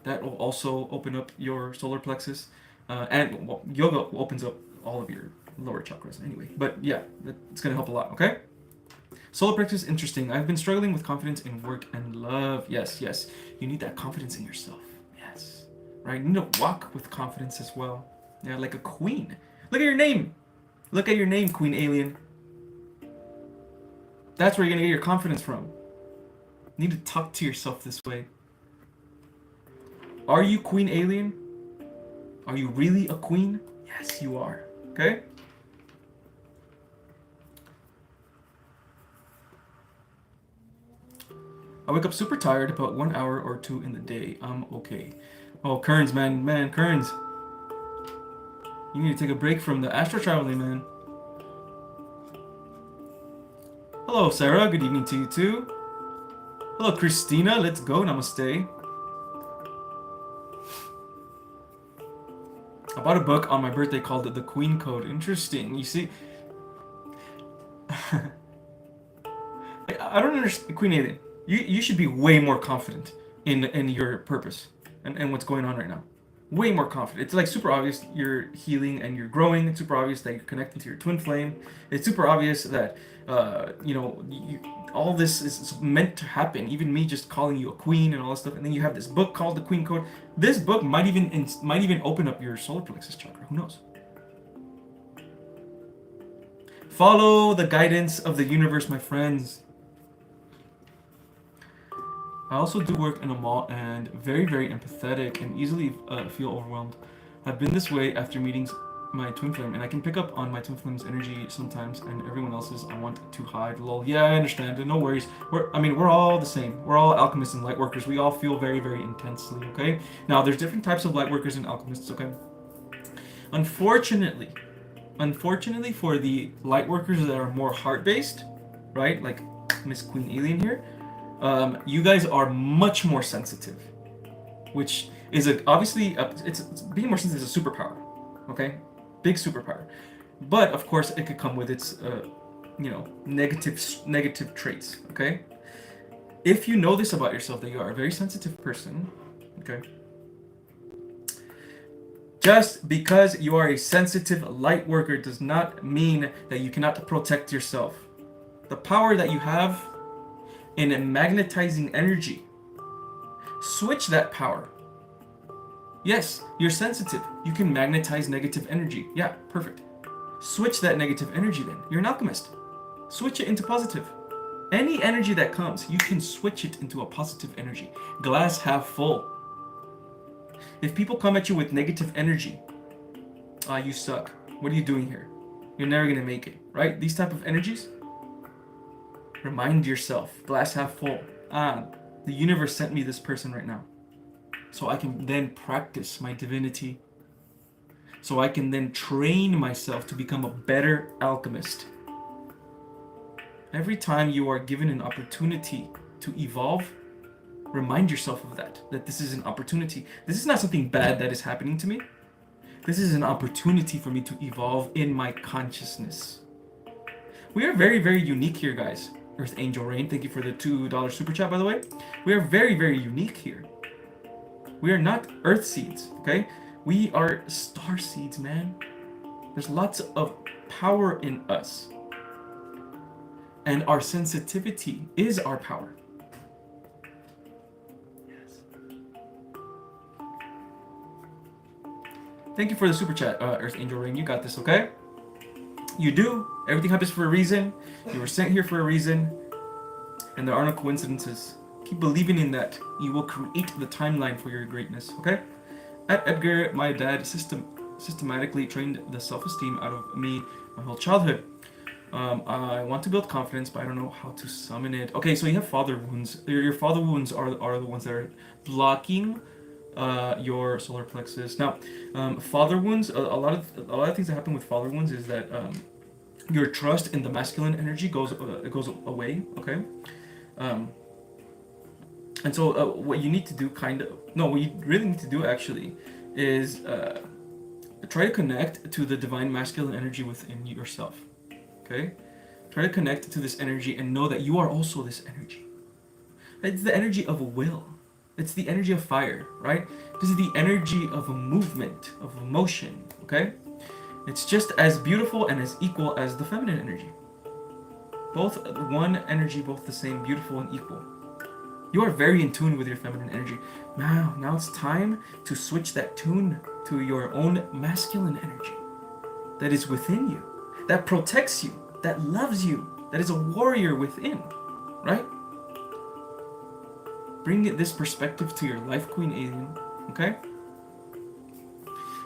that will also open up your solar plexus. And well, yoga opens up all of your lower chakras anyway. But yeah, it's going to help a lot, okay? Solar plexus, interesting. I've been struggling with confidence in work and love. Yes. You need that confidence in yourself. Yes. Right? You need to walk with confidence as well. Yeah, like a queen. Look at your name. Look at your name, Queen Alien. That's where you're gonna get your confidence from. You need to talk to yourself this way. Are you Queen Alien? Are you really a queen? Yes, you are. Okay? I wake up super tired about 1 hour or 2 in the day. I'm okay. Oh, Kearns, man, Kearns. You need to take a break from the astro traveling, man. Hello, Sarah. Good evening to you too. Hello, Christina. Let's go. Namaste. I bought a book on my birthday called The Queen Code. Interesting. You see, I don't understand, Queen Alien. You should be way more confident in your purpose and what's going on right now. Way more confident. It's like super obvious you're healing and you're growing. It's super obvious that you're connecting to your twin flame. It's super obvious that all this is meant to happen. Even me just calling you a queen and all this stuff, and then you have this book called the Queen Code. This book might even open up your solar plexus chakra. Who knows? Follow the guidance of the universe, my friends. I also do work in a mall and very, very empathetic and easily feel overwhelmed. I've been this way after meeting my twin flame, and I can pick up on my twin flame's energy sometimes, and everyone else's I want to hide. Lol. Yeah, I understand. No worries. We're all the same. We're all alchemists and lightworkers. We all feel very, very intensely. Okay. Now, there's different types of lightworkers and alchemists. Okay. Unfortunately for the lightworkers that are more heart-based, right? Like Miss Queen Alien here. You guys are much more sensitive, which is obviously it's being more sensitive is a superpower, okay, big superpower. But of course, it could come with its negative traits. Okay, if you know this about yourself, that you are a very sensitive person, okay. Just because you are a sensitive light worker does not mean that you cannot protect yourself. The power that you have in a magnetizing energy. Switch that power. Yes, you're sensitive. You can magnetize negative energy. Yeah, perfect. Switch that negative energy then. You're an alchemist. Switch it into positive. Any energy that comes, you can switch it into a positive energy. Glass half full. If people come at you with negative energy, you suck. What are you doing here? You're never gonna make it, right? These type of energies, remind yourself, glass half full. The universe sent me this person right now. So I can then practice my divinity. So I can then train myself to become a better alchemist. Every time you are given an opportunity to evolve, remind yourself of that this is an opportunity. This is not something bad that is happening to me. This is an opportunity for me to evolve in my consciousness. We are very, very unique here, guys. Earth Angel Rain, thank you for the $2 super chat, by the way. We are very, very unique here. We are not earth seeds, okay? We are star seeds, man. There's lots of power in us. And our sensitivity is our power. Yes. Thank you for the super chat, Earth Angel Rain. You got this, okay? You do. Everything happens for a reason. You were sent here for a reason. And there are no coincidences. Keep believing in that. You will create the timeline for your greatness, okay? At Edgar, my dad systematically trained the self-esteem out of me my whole childhood. I want to build confidence, but I don't know how to summon it. Okay, so you have father wounds. Your father wounds are the ones that are blocking your solar plexus. Now, father wounds. A lot of things that happen with father wounds is that your trust in the masculine energy goes away. Okay, and so what you need to do, what you really need to do actually, is try to connect to the divine masculine energy within yourself. Okay, try to connect to this energy and know that you are also this energy. It's the energy of a will. It's the energy of fire, right? This is the energy of a movement, of emotion, okay? It's just as beautiful and as equal as the feminine energy. Both one energy, both the same, beautiful and equal. You are very in tune with your feminine energy. Now it's time to switch that tune to your own masculine energy that is within you, that protects you, that loves you, that is a warrior within, right? Bring this perspective to your life, Queen Alien, okay?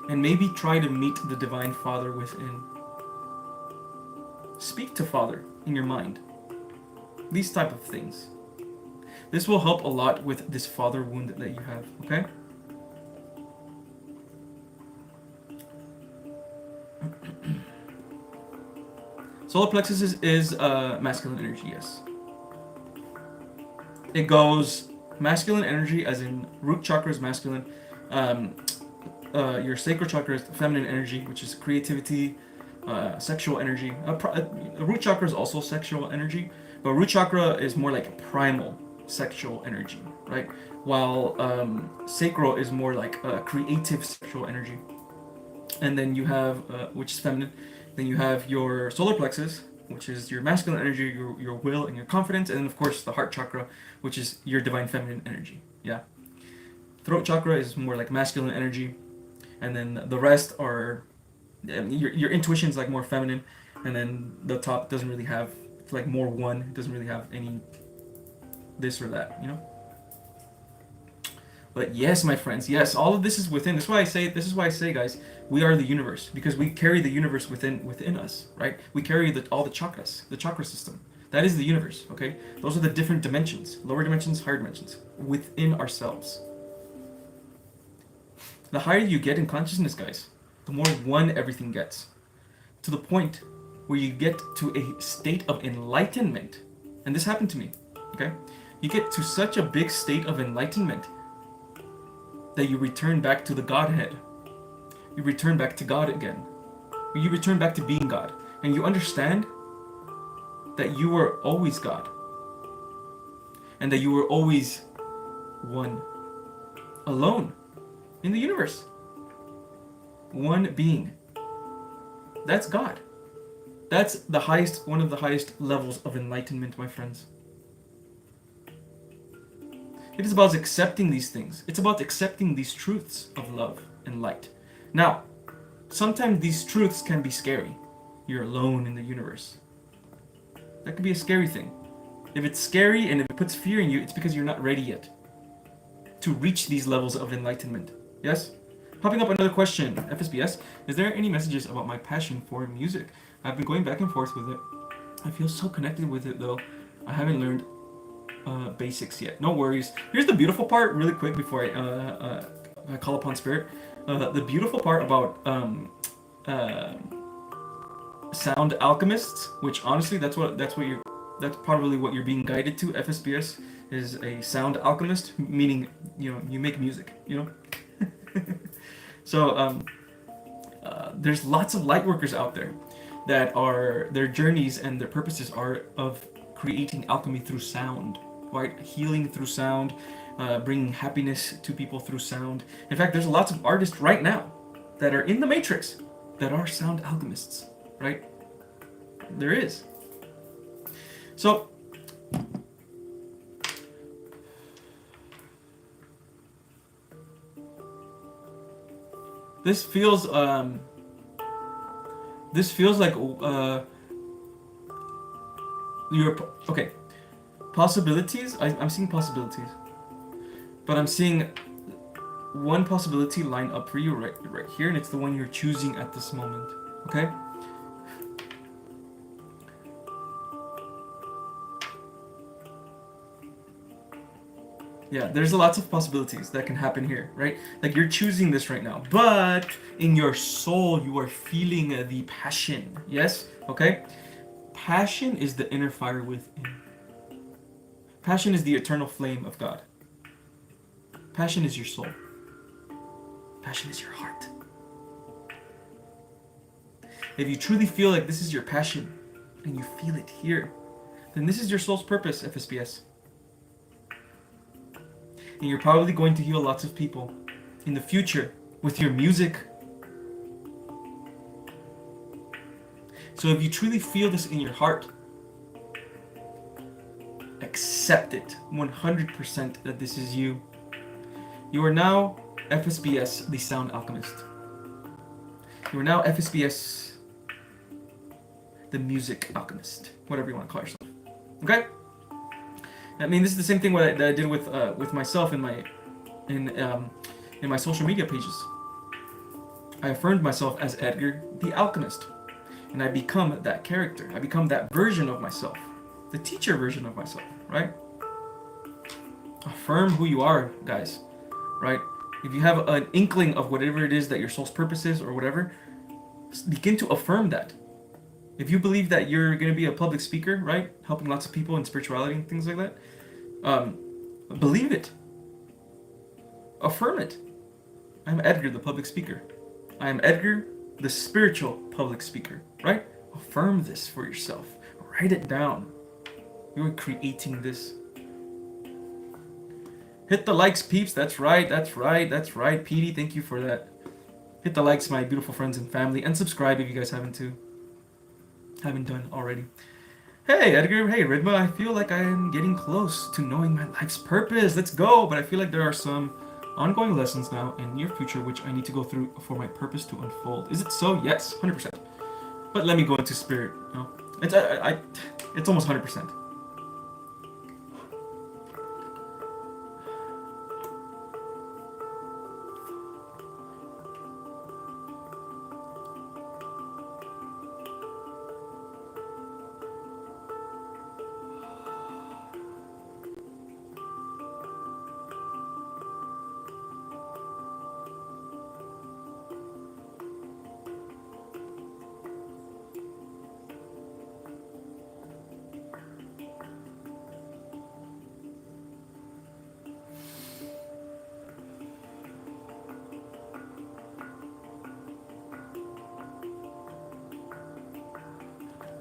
And maybe try to meet the Divine Father within. Speak to Father in your mind. These type of things. This will help a lot with this father wound that you have, okay? Solar plexus is masculine energy, yes. It goes masculine energy, as in root chakra is masculine. Your sacral chakra is feminine energy, which is creativity, sexual energy. Root chakra is also sexual energy, but root chakra is more like primal sexual energy, right? While sacral is more like creative sexual energy. And then you have, which is feminine. Then you have your solar plexus, which is your masculine energy, your will and your confidence, and then of course the heart chakra, which is your divine feminine energy. Yeah. Throat chakra is more like masculine energy, and then the rest are your intuition is like more feminine, and then the top doesn't really have, it's like more one. It doesn't really have any this or that, you know. But yes, my friends, yes, all of this is within. This is why I say, guys, we are the universe, because we carry the universe within us, right? We carry all the chakras, the chakra system. That is the universe, okay? Those are the different dimensions, lower dimensions, higher dimensions, within ourselves. The higher you get in consciousness, guys, the more one everything gets. To the point where you get to a state of enlightenment. And this happened to me, okay? You get to such a big state of enlightenment that you return back to the Godhead. You return back to God again. You return back to being God. And you understand that you were always God. And that you were always one. Alone. In the universe. One being. That's God. That's the highest, one of the highest levels of enlightenment, my friends. It is about accepting these things. It's about accepting these truths of love and light. Now, sometimes these truths can be scary. You're alone in the universe. That could be a scary thing. If it's scary and if it puts fear in you, it's because you're not ready yet to reach these levels of enlightenment. Yes? Popping up another question. FSBS, is there any messages about my passion for music? I've been going back and forth with it. I feel so connected with it though. I haven't learned basics yet. No worries. Here's the beautiful part, really quick, before I call upon spirit. The beautiful part about sound alchemists, which honestly, that's probably what you're being guided to. FSBS is a sound alchemist, meaning you make music. So there's lots of light workers out there that are their journeys and their purposes are of creating alchemy through sound. Right? Healing through sound, bringing happiness to people through sound. In fact, there's lots of artists right now that are in the Matrix that are sound alchemists, right? There is. So, this feels like you're okay. Possibilities, I'm seeing possibilities, but I'm seeing one possibility line up for you right here, and it's the one you're choosing at this moment, okay? Yeah, there's lots of possibilities that can happen here, right? Like you're choosing this right now, but in your soul, you are feeling the passion, yes? Okay? Passion is the inner fire within. Passion is the eternal flame of God. Passion is your soul. Passion is your heart. If you truly feel like this is your passion, and you feel it here, then this is your soul's purpose, FSBS. And you're probably going to heal lots of people in the future with your music. So if you truly feel this in your heart, accept it 100% that this is you. You are now FSBS, the Sound Alchemist. You are now FSBS, the Music Alchemist, whatever you want to call yourself. Okay? I mean, this is the same thing that I did with myself in my social media pages. I affirmed myself as Edgar, the Alchemist, and I become that character. I become that version of myself. The teacher version of myself, right? Affirm who you are, guys, right? If you have an inkling of whatever it is that your soul's purpose is or whatever, begin to affirm that. If you believe that you're going to be a public speaker, right? Helping lots of people in spirituality and things like that, believe it. Affirm it. I'm Edgar, the public speaker. I am Edgar, the spiritual public speaker, right? Affirm this for yourself. Write it down. You are creating this. Hit the likes, peeps. That's right. That's right. That's right. Petey, thank you for that. Hit the likes, my beautiful friends and family, and subscribe if you guys haven't done already. Hey, Edgar. Hey, Ridma. I feel like I am getting close to knowing my life's purpose. Let's go. But I feel like there are some ongoing lessons now and near future which I need to go through for my purpose to unfold. Is it so? Yes, 100%. But let me go into spirit. You know? It's almost 100%.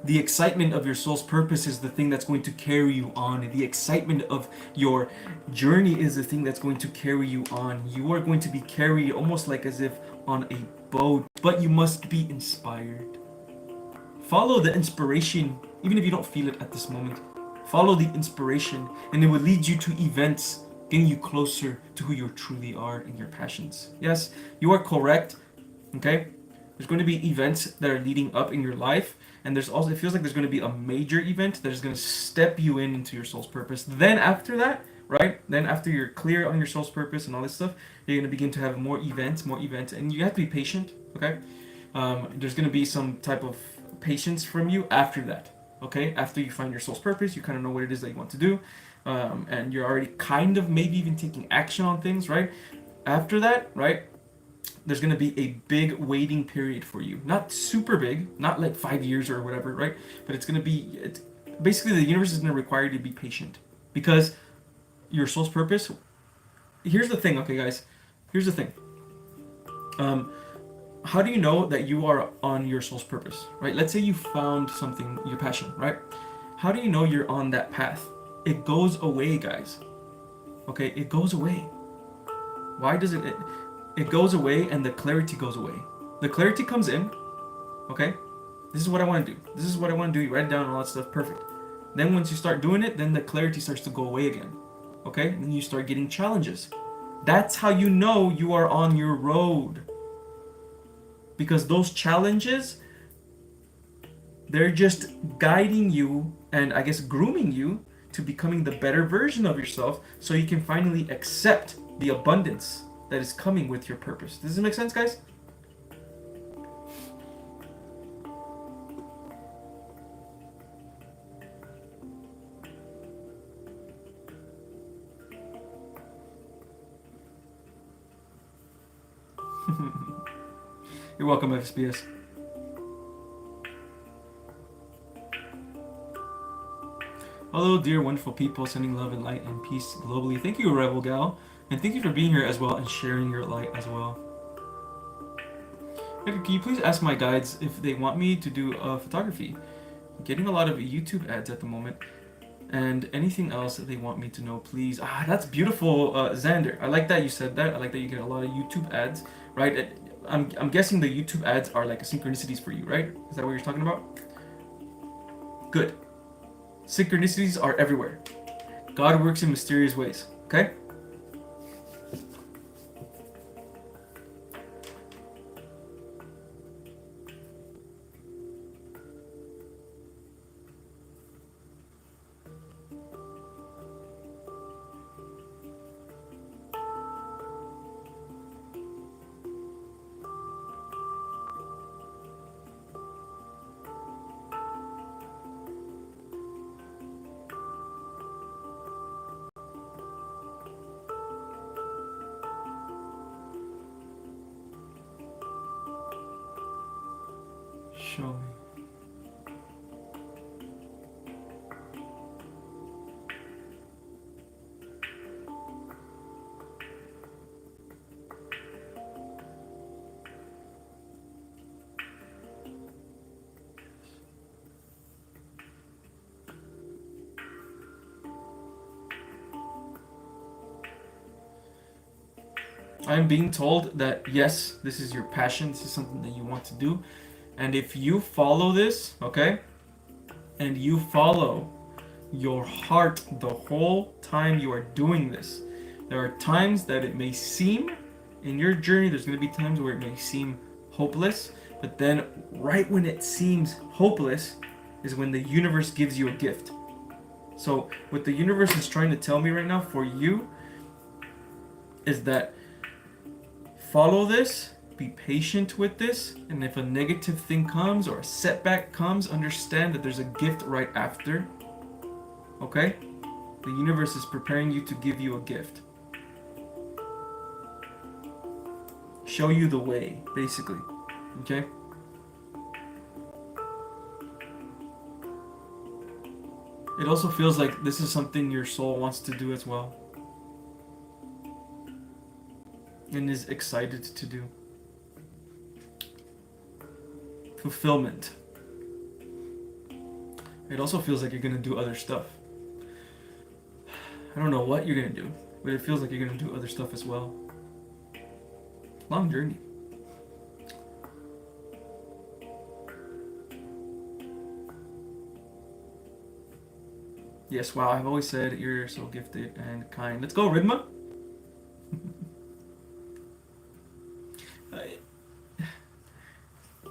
The excitement of your soul's purpose is the thing that's going to carry you on. The excitement of your journey is the thing that's going to carry you on. You are going to be carried almost like as if on a boat, but you must be inspired. Follow the inspiration, even if you don't feel it at this moment. Follow the inspiration, and it will lead you to events getting you closer to who you truly are and your passions. Yes, you are correct. Okay? There's going to be events that are leading up in your life, and there's also, it feels like there's going to be a major event that is going to step you into your soul's purpose. Then after that, right? Then after you're clear on your soul's purpose and all this stuff, you're going to begin to have more events, and you have to be patient. Okay? There's going to be some type of patience from you after that. Okay? After you find your soul's purpose, you kind of know what it is that you want to do, and you're already kind of maybe even taking action on things, right? After that, right? There's going to be a big waiting period for you. Not super big, not like 5 years or whatever, right? But it's going to be, basically the universe is going to require you to be patient. Because your soul's purpose, here's the thing, okay guys? Here's the thing. How do you know that you are on your soul's purpose, right? Let's say you found something, your passion, right? How do you know you're on that path? It goes away, guys. Okay, it goes away. Why does it goes away and the clarity goes away. The clarity comes in, okay? This is what I want to do. This is what I want to do. You write it down and all that stuff, perfect. Then once you start doing it, then the clarity starts to go away again, okay? And then you start getting challenges. That's how you know you are on your road. Because those challenges, they're just guiding you and I guess grooming you to becoming the better version of yourself so you can finally accept the abundance that is coming with your purpose. Does this make sense, guys? You're welcome, FSBS. Hello, dear wonderful people, sending love and light and peace globally. Thank you, Rebel Gal, and thank you for being here as well and sharing your light as well. Can you please ask my guides if they want me to do photography? I'm getting a lot of YouTube ads at the moment, and anything else that they want me to know, please. That's beautiful, Xander. I like that you said that. I like that you get a lot of YouTube ads, right? I'm guessing the YouTube ads are like synchronicities for you, right? Is that what you're talking about? Good. Synchronicities are everywhere. God works in mysterious ways, okay? Show me. I'm being told that yes, this is your passion, this is something that you want to do. And if you follow this, okay, and you follow your heart the whole time you are doing this, there are times that it may seem in your journey, there's going to be times where it may seem hopeless, but then right when it seems hopeless is when the universe gives you a gift. So what the universe is trying to tell me right now for you is that follow this, be patient with this, and if a negative thing comes or a setback comes, understand that there's a gift right after. Okay? The universe is preparing you to give you a gift. Show you the way, basically. Okay? It also feels like this is something your soul wants to do as well. And is excited to do. Fulfillment. It also feels like you're gonna do other stuff. I don't know what you're gonna do, but it feels like you're gonna do other stuff as well. Long journey. Yes, wow, I've always said you're so gifted and kind. Let's go, Ridma.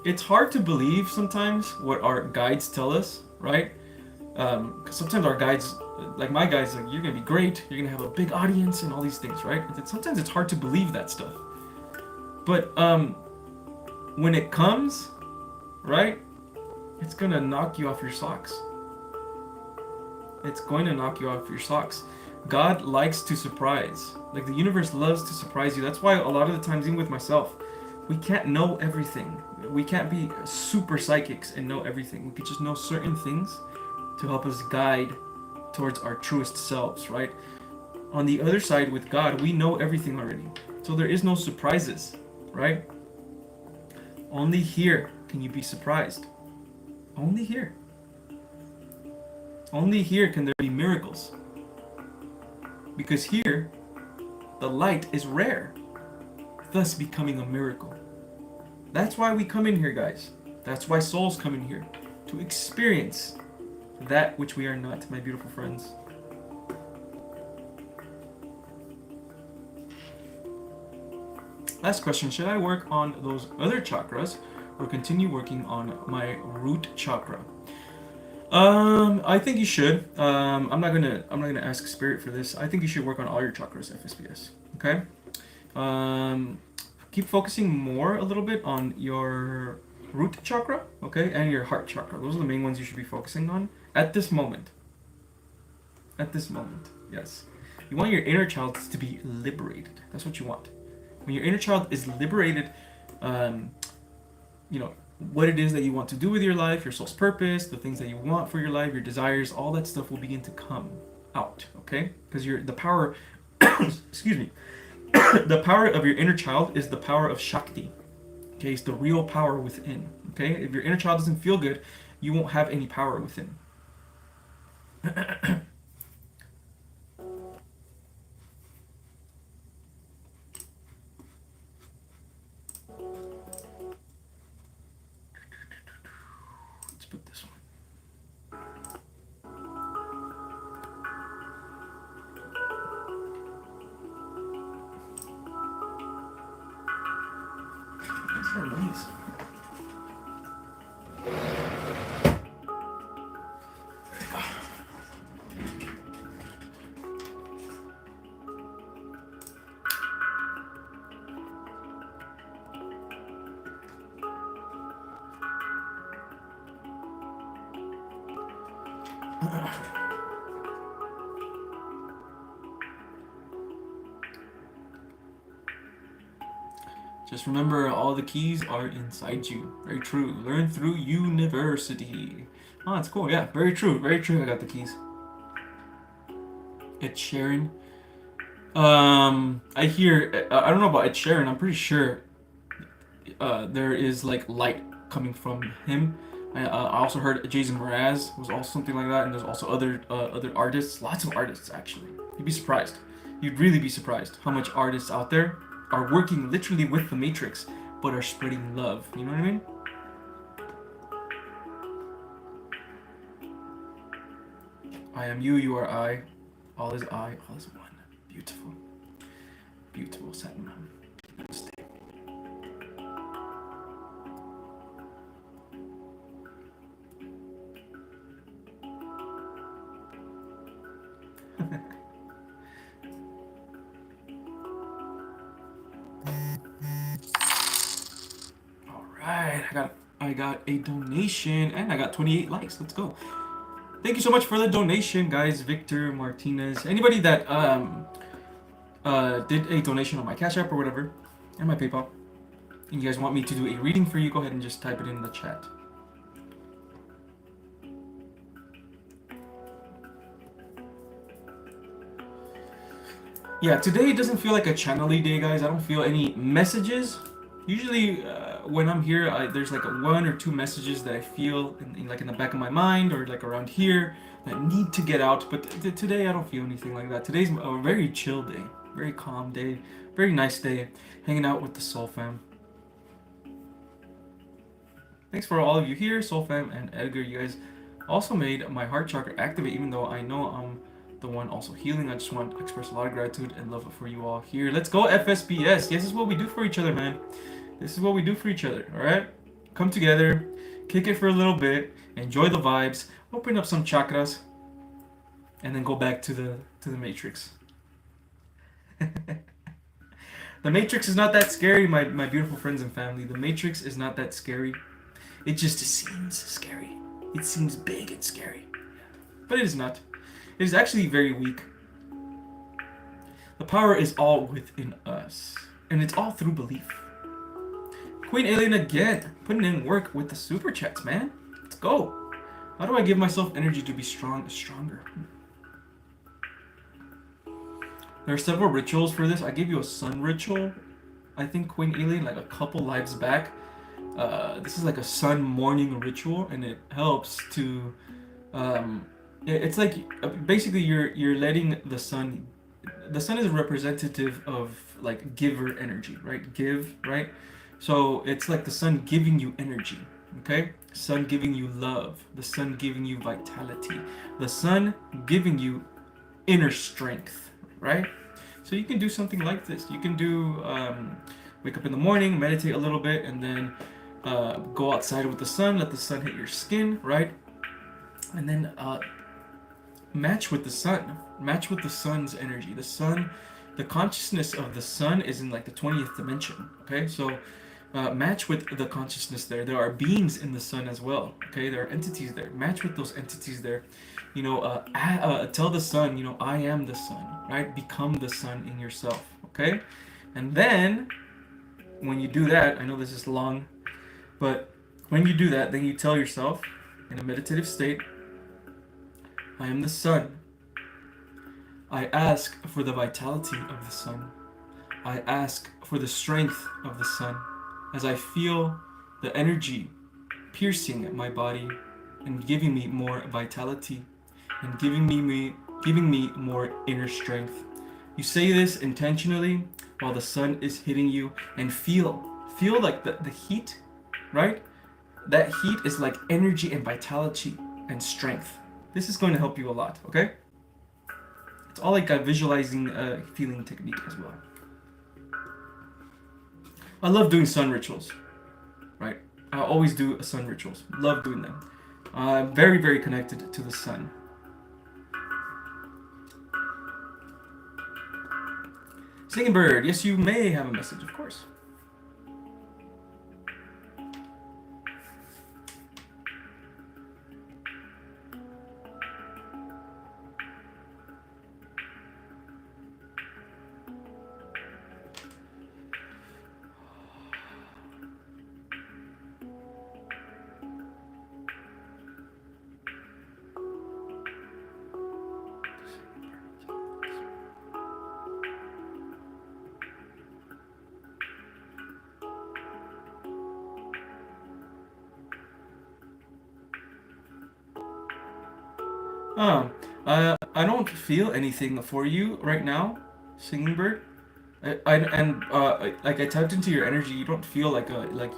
It's hard to believe sometimes what our guides tell us, right? Because sometimes our guides, like my guides, like, you're gonna be great, you're gonna have a big audience and all these things, right? And sometimes it's hard to believe that stuff. But when it comes, right, it's gonna knock you off your socks. It's going to knock you off your socks. God likes to surprise. Like the universe loves to surprise you. That's why a lot of the times, even with myself, we can't know everything. We can't be super psychics and know everything. We can just know certain things to help us guide towards our truest selves, right? On the other side with God, we know everything already. So there is no surprises, right? Only here can you be surprised. Only here. Only here can there be miracles. Because here, the light is rare, thus becoming a miracle. That's why we come in here, guys. That's why souls come in here, to experience that which we are not, my beautiful friends. Last question, should I work on those other chakras or continue working on my root chakra? I think you should. I'm not gonna ask spirit for this. I think you should work on all your chakras, FSPS. Okay. Keep focusing more a little bit on your root chakra, okay, and your heart chakra. Those are the main ones you should be focusing on at this moment. At this moment, yes. You want your inner child to be liberated. That's what you want. When your inner child is liberated, you know, what it is that you want to do with your life, your soul's purpose, the things that you want for your life, your desires, all that stuff will begin to come out, okay? Because the power, excuse me, the power of your inner child is the power of Shakti, okay? It's the real power within, okay? If your inner child doesn't feel good, you won't have any power within. Let's put this one. What's that noise? Just remember, all the keys are inside you. Very true. Learn through university. Oh, that's cool. Yeah, very true. Very true. I got the keys. Ed Sheeran. I hear. I don't know about Ed Sheeran. I'm pretty sure there is like light coming from him. I also heard Jason Mraz was also something like that, and there's also other artists. Lots of artists actually. You'd be surprised. You'd really be surprised how much artists out there are working literally with the matrix, but are spreading love. You know what I mean? I am you, you are I. All is I, all is one. Beautiful. Beautiful Saturn. Namaste. Alright, I got a donation and I got 28 likes. Let's go. Thank you so much for the donation, guys. Victor Martinez. Anybody that did a donation on my Cash App or whatever, and my PayPal, and you guys want me to do a reading for you, go ahead and just type it in the chat. Yeah, today doesn't feel like a channel-y day, guys. I don't feel any messages. Usually, when I'm here, there's like one or two messages that I feel like in the back of my mind or like around here that need to get out. But today, I don't feel anything like that. Today's a very chill day, very calm day, very nice day, hanging out with the Soul Fam. Thanks for all of you here, Soul Fam and Edgar. You guys also made my heart chakra activate, even though I know I'm the one also healing. I just want to express a lot of gratitude and love for you all here. Let's go FSBS. Yes, this is what we do for each other, man. This is what we do for each other, all right? Come together, kick it for a little bit, enjoy the vibes, open up some chakras, and then go back to the matrix. The matrix is not that scary, my beautiful friends and family. The matrix is not that scary. It just seems scary. It seems big and scary. But it is not. It is actually very weak. The power is all within us. And it's all through belief. Queen Alien again, putting in work with the super chats, man. Let's go. How do I give myself energy to be stronger? There are several rituals for this. I gave you a sun ritual, I think, Queen Alien, like a couple lives back. This is like a sun morning ritual, and it helps to it's like basically you're letting the sun is a representative of like giver energy, right? Give, right? So it's like the sun giving you energy, okay? Sun giving you love, the sun giving you vitality, the sun giving you inner strength, right? So you can do something like this. You can do wake up in the morning, meditate a little bit, and then go outside with the sun, let the sun hit your skin, right? And then match with the sun, match with the sun's energy. The sun, the consciousness of the sun is in like the 20th dimension, okay? So match with the consciousness there. There are beings in the sun as well, okay? There are entities there. Match with those entities there. You know, tell the sun, you know, I am the sun, right? Become the sun in yourself, okay? And then when you do that, I know this is long, but when you do that, then you tell yourself in a meditative state, I am the sun. I ask for the vitality of the sun. I ask for the strength of the sun as I feel the energy piercing my body and giving me more vitality and giving me more inner strength. You say this intentionally while the sun is hitting you, and feel like the heat, right? That heat is like energy and vitality and strength. This is going to help you a lot, okay? It's all like a visualizing feeling technique as well. I love doing sun rituals, right? I always do sun rituals. Love doing them. I'm very, very connected to the sun. Singing Bird, yes, you may have a message, of course. I don't feel anything for you right now, Singing Bird. Like I tapped into your energy. You don't feel like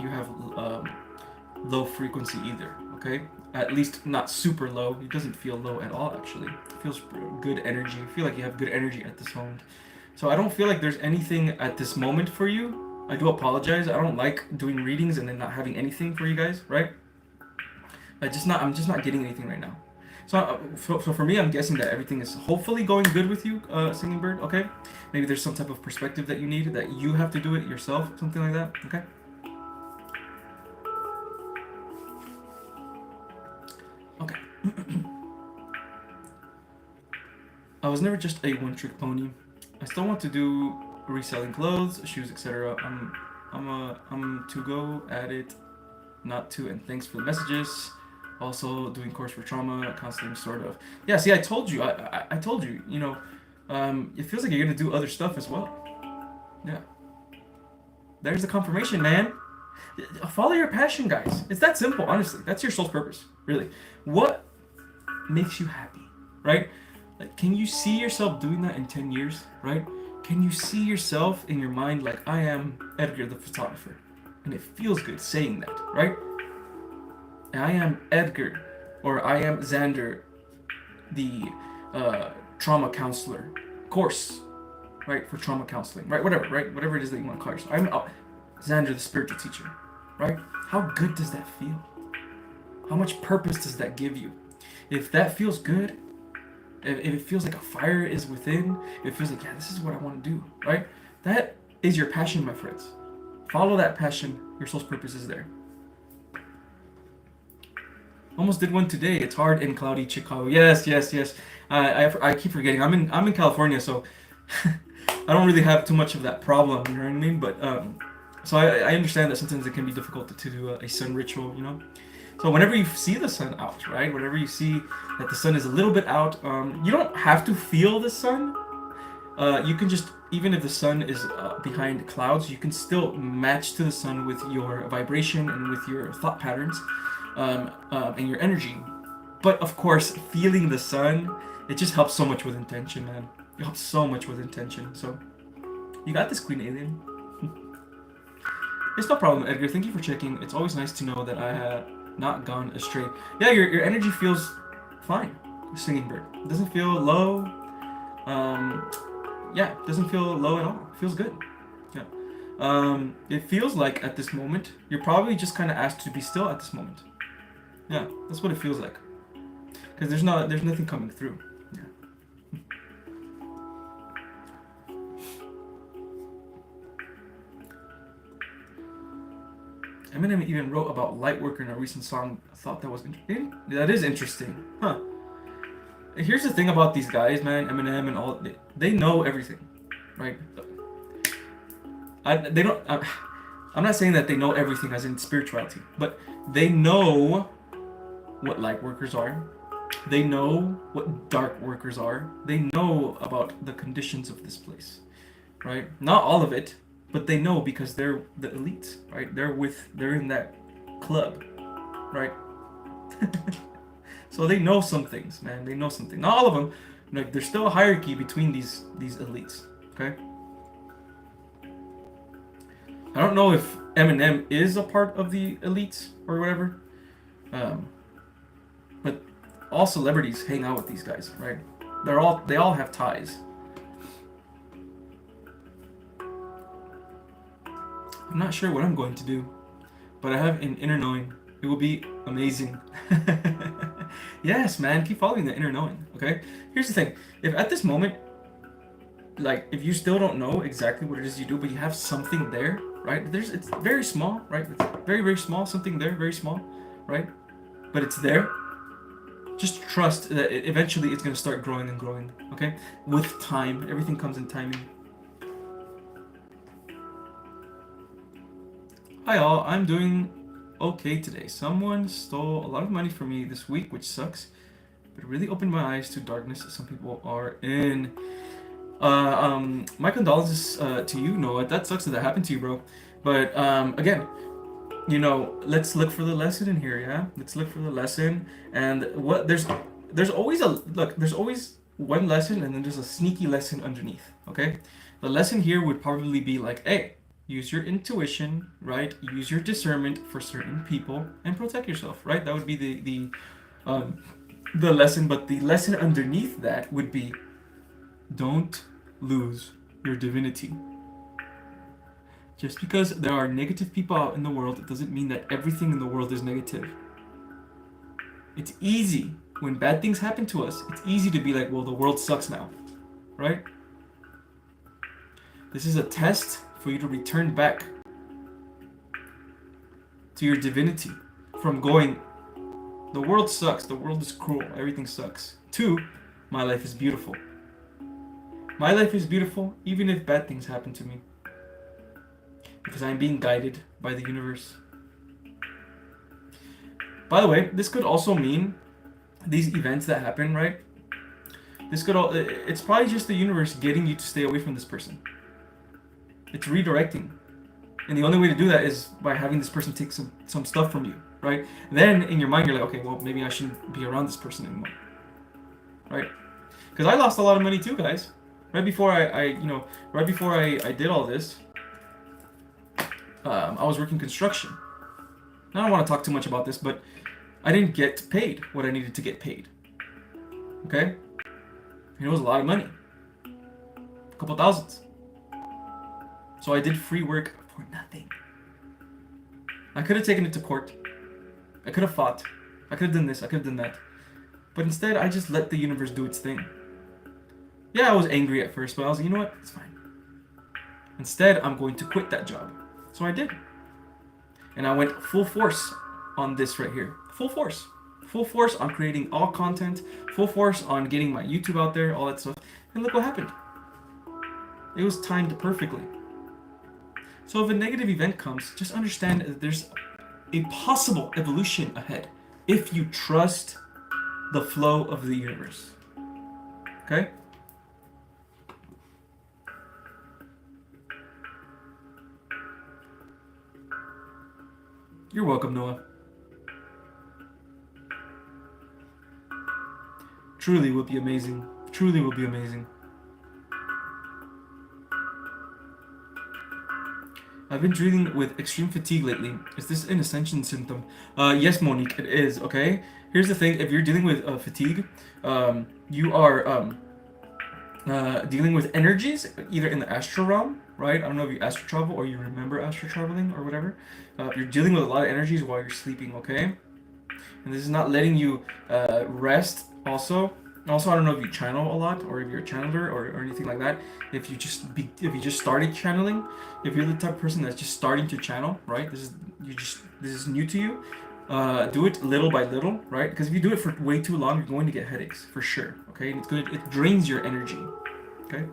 you have low frequency either. Okay, at least not super low. It doesn't feel low at all. Actually, it feels good energy. I feel like you have good energy at this moment. So I don't feel like there's anything at this moment for you. I do apologize. I don't like doing readings and then not having anything for you guys, right? I'm just not getting anything right now. So for me, I'm guessing that everything is hopefully going good with you, Singing Bird. Okay, maybe there's some type of perspective that you need, that you have to do it yourself, something like that. Okay. Okay. I was never just a one-trick pony. I still want to do reselling clothes, shoes, etc. I'm to go at it, not to. And thanks for the messages. Also doing course for trauma counseling, sort of. Yeah. See, I told you. I told you. You know, it feels like you're gonna do other stuff as well. Yeah. There's the confirmation, man. Follow your passion, guys. It's that simple, honestly. That's your soul's purpose, really. What makes you happy, right? Like, can you see yourself doing that in 10 years, right? Can you see yourself in your mind like, I am Edgar the photographer, and it feels good saying that, right? And I am Edgar, or I am Xander, the trauma counselor course, right? For trauma counseling, right? Whatever, right? Whatever it is that you want to call yourself. I'm Xander, the spiritual teacher, right? How good does that feel? How much purpose does that give you? If that feels good, if it feels like a fire is within, if it feels like, yeah, this is what I want to do, right? That is your passion, my friends. Follow that passion. Your soul's purpose is there. Almost did one today. It's hard in cloudy Chicago. Yes, yes, yes. I keep forgetting. I'm in California, so I don't really have too much of that problem. You know what I mean? But so I understand that sometimes it can be difficult to do a sun ritual. You know. So whenever you see the sun out, right? Whenever you see that the sun is a little bit out, you don't have to feel the sun. You can just, even if the sun is behind clouds, you can still match to the sun with your vibration and with your thought patterns and your energy. But of course, feeling the sun, it just helps so much with intention, man. It helps so much with intention. So you got this, Queen Alien. It's no problem, Edgar. Thank you for checking. It's always nice to know that I have not gone astray. Yeah, your energy feels fine, Singing Bird. It doesn't feel low. Yeah, it doesn't feel low at all. It feels good. Yeah. It feels like at this moment, you're probably just kind of asked to be still at this moment. Yeah, that's what it feels like. Because there's nothing coming through. Yeah. Eminem even wrote about Lightworker in a recent song. I thought that was interesting. That is interesting. Huh. Here's the thing about these guys, man, Eminem and all, they know everything, right? They don't, I'm not saying that they know everything as in spirituality, but they know what light workers are. They know what dark workers are. They know about the conditions of this place, right? Not all of it, but they know because they're the elites, right? They're in that club, right? So they know some things, man. They know something. Not all of them. Like, there's still a hierarchy between these elites, okay? I don't know if Eminem is a part of the elites or whatever, but all celebrities hang out with these guys, right? They all have ties. I'm not sure what I'm going to do, but I have an inner knowing. It will be amazing. Yes, man, keep following the inner knowing, okay? Here's the thing. If at this moment, like, if you still don't know exactly what it is you do, but you have something there, right? It's very small, right? It's very, very small, something there, very small, right? But it's there. Just trust that eventually it's going to start growing and growing, okay? With time. Everything comes in timing. Hi all, I'm doing okay today. Someone stole a lot of money from me this week, which sucks, but it really opened my eyes to darkness that some people are in. My condolences to you, Noah. That sucks that that happened to you, bro. But again, you know, let's look for the lesson in here, yeah? Let's look for the lesson. And what there's always there's always one lesson, and then there's a sneaky lesson underneath, okay? The lesson here would probably be like, hey, use your intuition, right? Use your discernment for certain people and protect yourself, right? That would be um, the lesson. But the lesson underneath that would be, don't lose your divinity. Just because there are negative people out in the world, it doesn't mean that everything in the world is negative. It's easy when bad things happen to us. It's easy to be like, well, the world sucks now, right? This is a test for you to return back to your divinity, from going, the world sucks, the world is cruel, everything sucks, to, my life is beautiful. My life is beautiful even if bad things happen to me, because I'm being guided by the universe. By the way, this could also mean these events that happen, right? It's probably just the universe getting you to stay away from this person. It's redirecting. And the only way to do that is by having this person take some stuff from you, right? Then in your mind you're like, okay, well, maybe I shouldn't be around this person anymore, right? Because I lost a lot of money too, guys. Right before I did all this, I was working construction. Now, I don't want to talk too much about this, but I didn't get paid what I needed to get paid. Okay? And it was a lot of money. A couple thousands. So I did free work for nothing. I could have taken it to court. I could have fought. I could have done this. I could have done that. But instead, I just let the universe do its thing. Yeah, I was angry at first, but I was like, you know what? It's fine. Instead, I'm going to quit that job. So I did. And I went full force on this right here. Full force. Full force on creating all content. Full force on getting my YouTube out there, all that stuff. And look what happened. It was timed perfectly. So if a negative event comes, just understand that there's a possible evolution ahead if you trust the flow of the universe. Okay? You're welcome, Noah. Truly will be amazing. Truly will be amazing. I've been dealing with extreme fatigue lately. Is this an ascension symptom? Yes, Monique, it is, okay? Here's the thing. If you're dealing with fatigue, you are dealing with energies, either in the astral realm, right? I don't know if you astral travel or you remember astral traveling or whatever. You're dealing with a lot of energies while you're sleeping, okay? And this is not letting you rest also. Also, I don't know if you channel a lot or if you're a channeler or anything like that. If you just started channeling, if you're the type of person that's just starting to channel, right? This is new to you. Do it little by little, right? Because if you do it for way too long, you're going to get headaches for sure. Okay, and it drains your energy. Okay,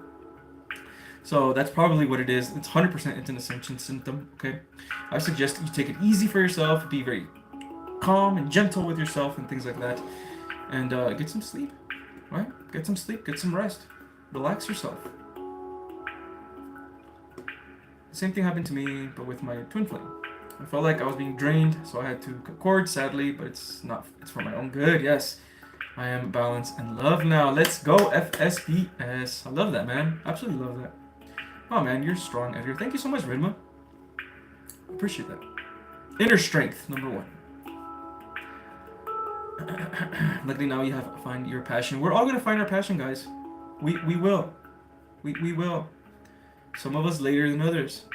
so that's probably what it is. It's 100% it's an ascension symptom. Okay, I suggest you take it easy for yourself, be very calm and gentle with yourself and things like that, and get some sleep. Right? Get some sleep, get some rest, relax yourself. The same thing happened to me, but with my twin flame. I felt like I was being drained, so I had to cut cords, sadly, but it's for my own good. Yes, I am balanced and love now. Let's go, FSBS. I love that, man. Absolutely love that. Oh, man, you're strong, Edgar. Thank you so much, Ridma. Appreciate that. Inner strength, number 1. Luckily now you have find your passion. We're all gonna find our passion, guys. We will. We will. Some of us later than others.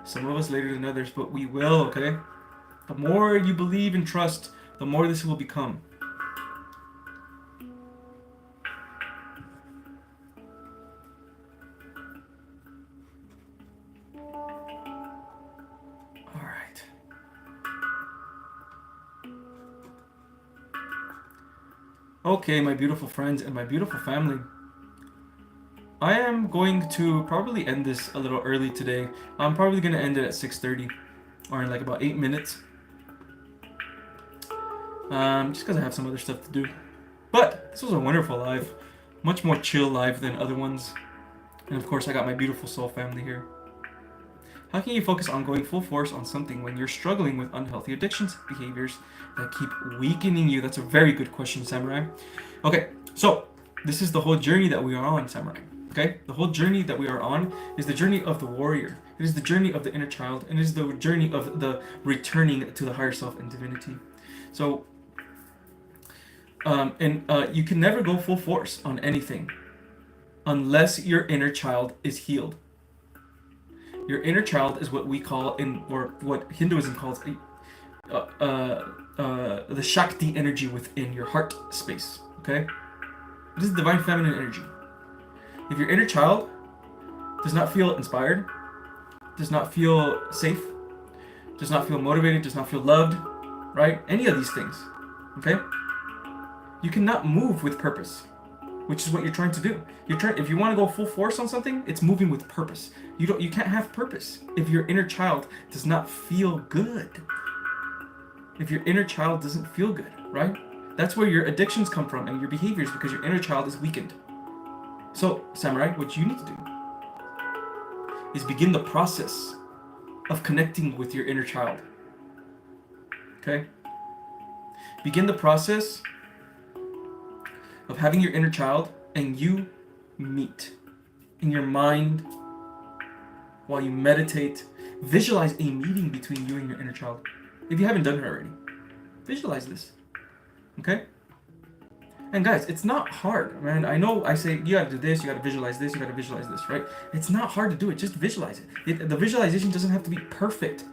Some of us later than others, but we will, okay? The more you believe and trust, the more this will become. Okay, my beautiful friends and my beautiful family. I am going to probably end this a little early today. I'm probably going to end it at 6:30 or in like about 8 minutes. Just because I have some other stuff to do. But this was a wonderful live. Much more chill live than other ones. And of course, I got my beautiful soul family here. How can you focus on going full force on something when you're struggling with unhealthy addictions, behaviors that keep weakening you? That's a very good question, Samurai. Okay, so this is the whole journey that we are on, Samurai. Okay? The whole journey that we are on is the journey of the warrior. It is the journey of the inner child, and it is the journey of the returning to the higher self and divinity. So, you can never go full force on anything unless your inner child is healed. Your inner child is what we call, or what Hinduism calls, the Shakti energy within your heart space. Okay? This is divine feminine energy. If your inner child does not feel inspired, does not feel safe, does not feel motivated, does not feel loved, right? Any of these things, okay? You cannot move with purpose, which is what you're trying to do. If you want to go full force on something, it's moving with purpose. You can't have purpose if your inner child does not feel good. If your inner child doesn't feel good, right? That's where your addictions come from and your behaviors, because your inner child is weakened. So, Samurai, what you need to do is begin the process of connecting with your inner child. Okay? Begin the process of having your inner child and you meet in your mind while you meditate. Visualize a meeting between you and your inner child. If you haven't done it already, visualize this. Okay? And guys, it's not hard, man. I know I say, you gotta do this, you gotta visualize this, you gotta visualize this, right? It's not hard to do it, just visualize it. The visualization doesn't have to be perfect.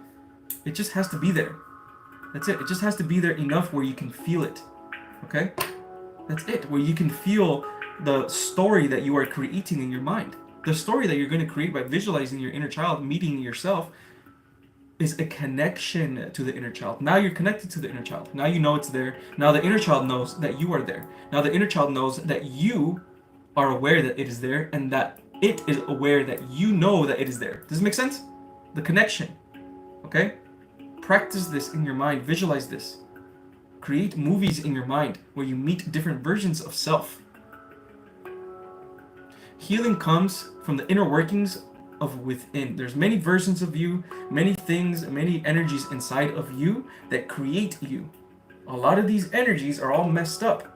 It just has to be there. That's it. It just has to be there enough where you can feel it. Okay? That's it. Where you can feel the story that you are creating in your mind. The story that you're going to create by visualizing your inner child, meeting yourself, is a connection to the inner child. Now you're connected to the inner child. Now you know it's there. Now the inner child knows that you are there. Now the inner child knows that you are aware that it is there, and that it is aware that you know that it is there. Does it make sense? The connection. Okay? Practice this in your mind. Visualize this. Create movies in your mind where you meet different versions of self. Healing comes from the inner workings of within. There's many versions of you, many things, many energies inside of you that create you. A lot of these energies are all messed up,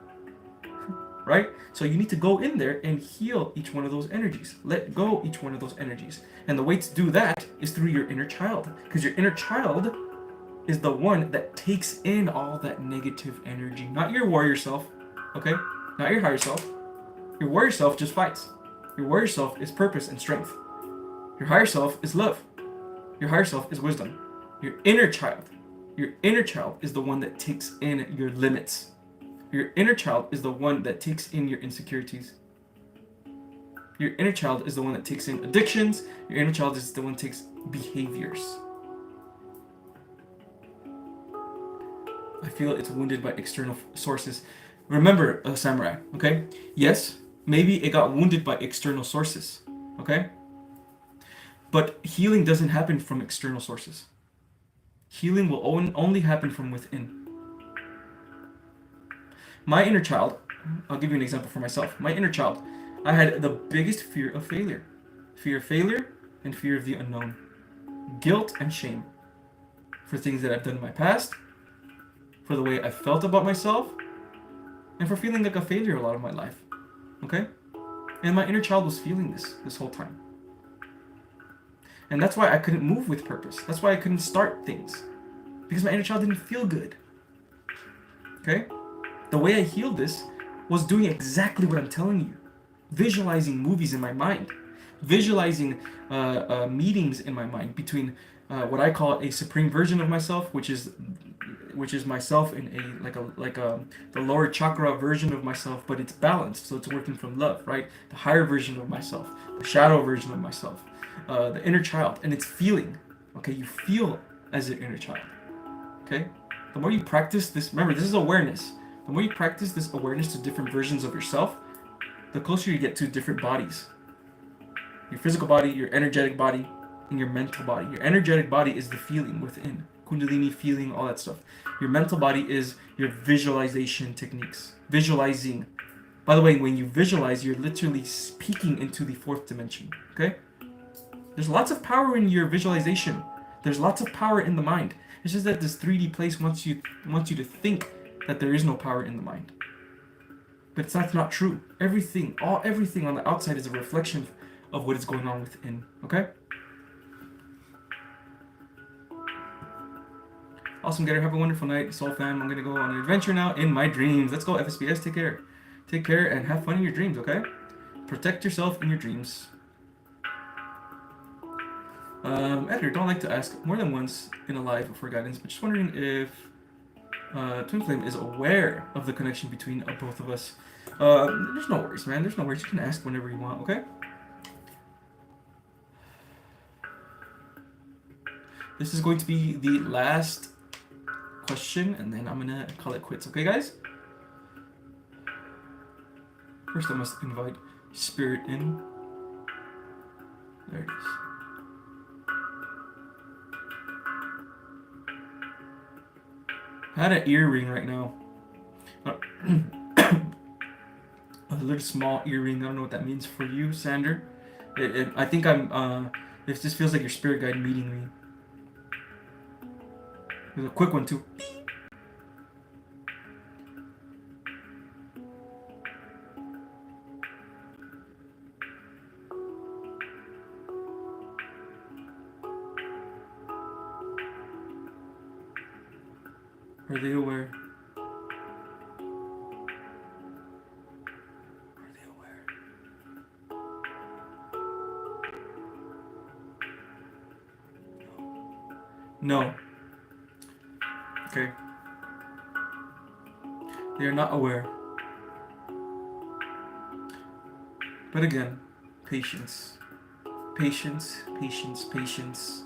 right? So you need to go in there and heal each one of those energies. Let go each one of those energies. And the way to do that is through your inner child, because your inner child is the one that takes in all that negative energy. Not your warrior self, okay? Not your higher self. Your warrior self just fights. Your warrior self is purpose and strength. Your higher self is love. Your higher self is wisdom. Your inner child is the one that takes in your limits. Your inner child is the one that takes in your insecurities. Your inner child is the one that takes in addictions. Your inner child is the one that takes behaviors. I feel it's wounded by external sources. Remember, Samurai, okay? Yes, maybe it got wounded by external sources, okay? But healing doesn't happen from external sources. Healing will only happen from within. My inner child, I'll give you an example for myself. My inner child, I had the biggest fear of failure. Fear of failure and fear of the unknown. Guilt and shame for things that I've done in my past, for the way I felt about myself, and for feeling like a failure a lot of my life. Okay? And my inner child was feeling this whole time. And that's why I couldn't move with purpose. That's why I couldn't start things. Because my inner child didn't feel good. Okay? The way I healed this was doing exactly what I'm telling you. Visualizing movies in my mind. Visualizing meetings in my mind between what I call a supreme version of myself, which is myself in the lower chakra version of myself, but it's balanced, so it's working from love, right? The higher version of myself, the shadow version of myself, the inner child, and it's feeling. Okay, you feel as an inner child. Okay, the more you practice this, remember, this is awareness. The more you practice this awareness to different versions of yourself, the closer you get to different bodies. Your physical body, your energetic body, and your mental body. Your energetic body is the feeling within. Kundalini feeling, all that stuff. Your mental body is your visualization techniques. Visualizing. By the way, when you visualize, you're literally speaking into the fourth dimension. Okay? There's lots of power in your visualization. There's lots of power in the mind. It's just that this 3D place wants you to think that there is no power in the mind. But that's not true. Everything on the outside is a reflection of what is going on within. Okay? Awesome, Getter. Have a wonderful night, Soul Fam. I'm gonna go on an adventure now in my dreams. Let's go, FSBS. Take care. Take care and have fun in your dreams, okay? Protect yourself in your dreams. Editor, don't like to ask more than once in a live for guidance, but just wondering if Twinflame is aware of the connection between both of us. There's no worries, man. There's no worries. You can ask whenever you want, okay? This is going to be the last question, and then I'm gonna call it quits, okay, guys? First, I must invite Spirit in. There it is. I had an earring right now. A little small earring. I don't know what that means for you, Sander. I think I'm. This just feels like your spirit guide meeting me. There's a quick one too. Are they aware? Are they aware? No. Okay. They are not aware. But again, patience. Patience, patience, patience.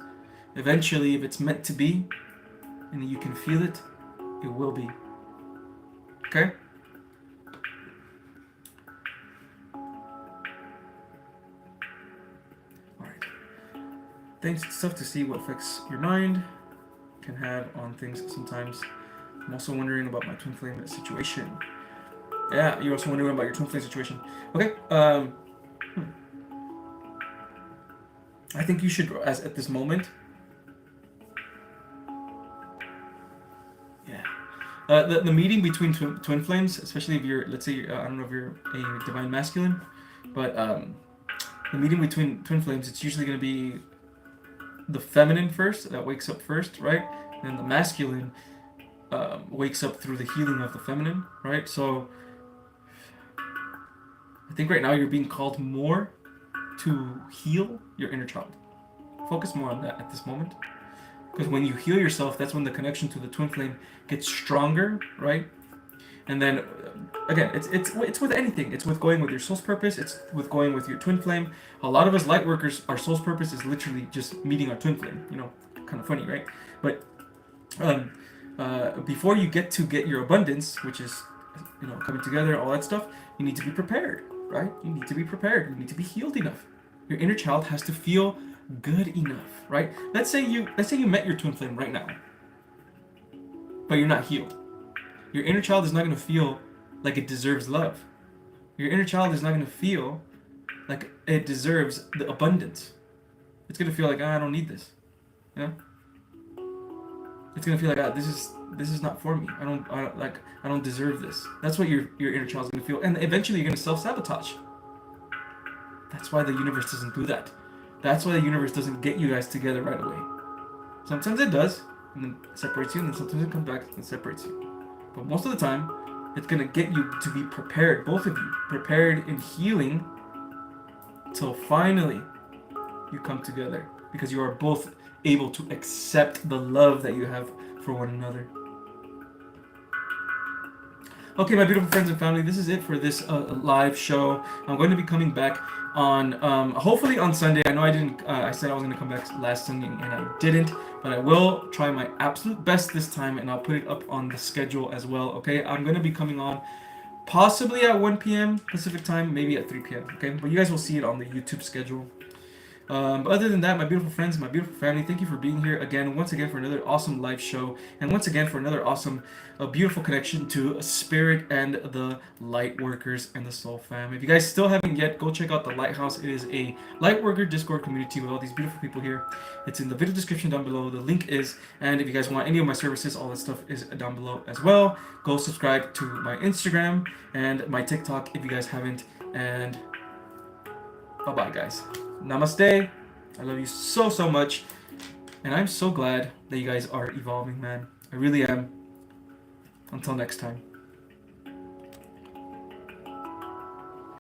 Eventually, if it's meant to be, and you can feel it, it will be. Okay? Alright. Thanks. It's tough to see what effects your mind can have on things sometimes. I'm also wondering about my twin flame situation. Yeah, you're also wondering about your twin flame situation. Okay. I think you should, at this moment. Yeah. The meeting between twin flames, especially if you're, let's say, I don't know if you're a divine masculine, but the meeting between twin flames, it's usually going to be the feminine first, that wakes up first, right? And the masculine wakes up through the healing of the feminine, right? So I think right now you're being called more to heal your inner child. Focus more on that at this moment. Because when you heal yourself, that's when the connection to the twin flame gets stronger, right? And then, again, it's with anything. It's with going with your soul's purpose. It's with going with your twin flame. A lot of us light workers, our soul's purpose is literally just meeting our twin flame. You know, kind of funny, right? But before you get your abundance, which is, you know, coming together, all that stuff, you need to be prepared, right? You need to be prepared. You need to be healed enough. Your inner child has to feel good enough, right? Let's say you met your twin flame right now, but you're not healed. Your inner child is not going to feel like it deserves love. Your inner child is not going to feel like it deserves the abundance. It's going to feel like, I don't need this. You know? It's going to feel like, this is not for me. I don't deserve this. That's what your inner child is going to feel, and eventually you're going to self-sabotage. That's why the universe doesn't do that. That's why the universe doesn't get you guys together right away. Sometimes it does, and then separates you, and then sometimes it comes back and separates you. But most of the time, it's going to get you to be prepared, both of you, prepared in healing, till finally you come together. Because you are both able to accept the love that you have for one another. Okay, my beautiful friends and family, this is it for this live show. I'm going to be coming back on, hopefully on Sunday. I know I didn't, I said I was going to come back last Sunday and I didn't, but I will try my absolute best this time and I'll put it up on the schedule as well, okay? I'm going to be coming on possibly at 1 p.m. Pacific time, maybe at 3 p.m., okay? But you guys will see it on the YouTube schedule. But other than that, my beautiful friends, my beautiful family, thank you for being here again, once again, for another awesome live show, and once again for another awesome, beautiful connection to Spirit and the light workers and the soul fam. If you guys still haven't yet, go check out the Lighthouse. It is a light worker Discord community with all these beautiful people here. It's in the video description down below. The link is, and if you guys want any of my services, all that stuff is down below as well. Go subscribe to my Instagram and my TikTok if you guys haven't. And bye bye, guys. Namaste. I love you so, so much. And I'm so glad that you guys are evolving, man. I really am. Until next time.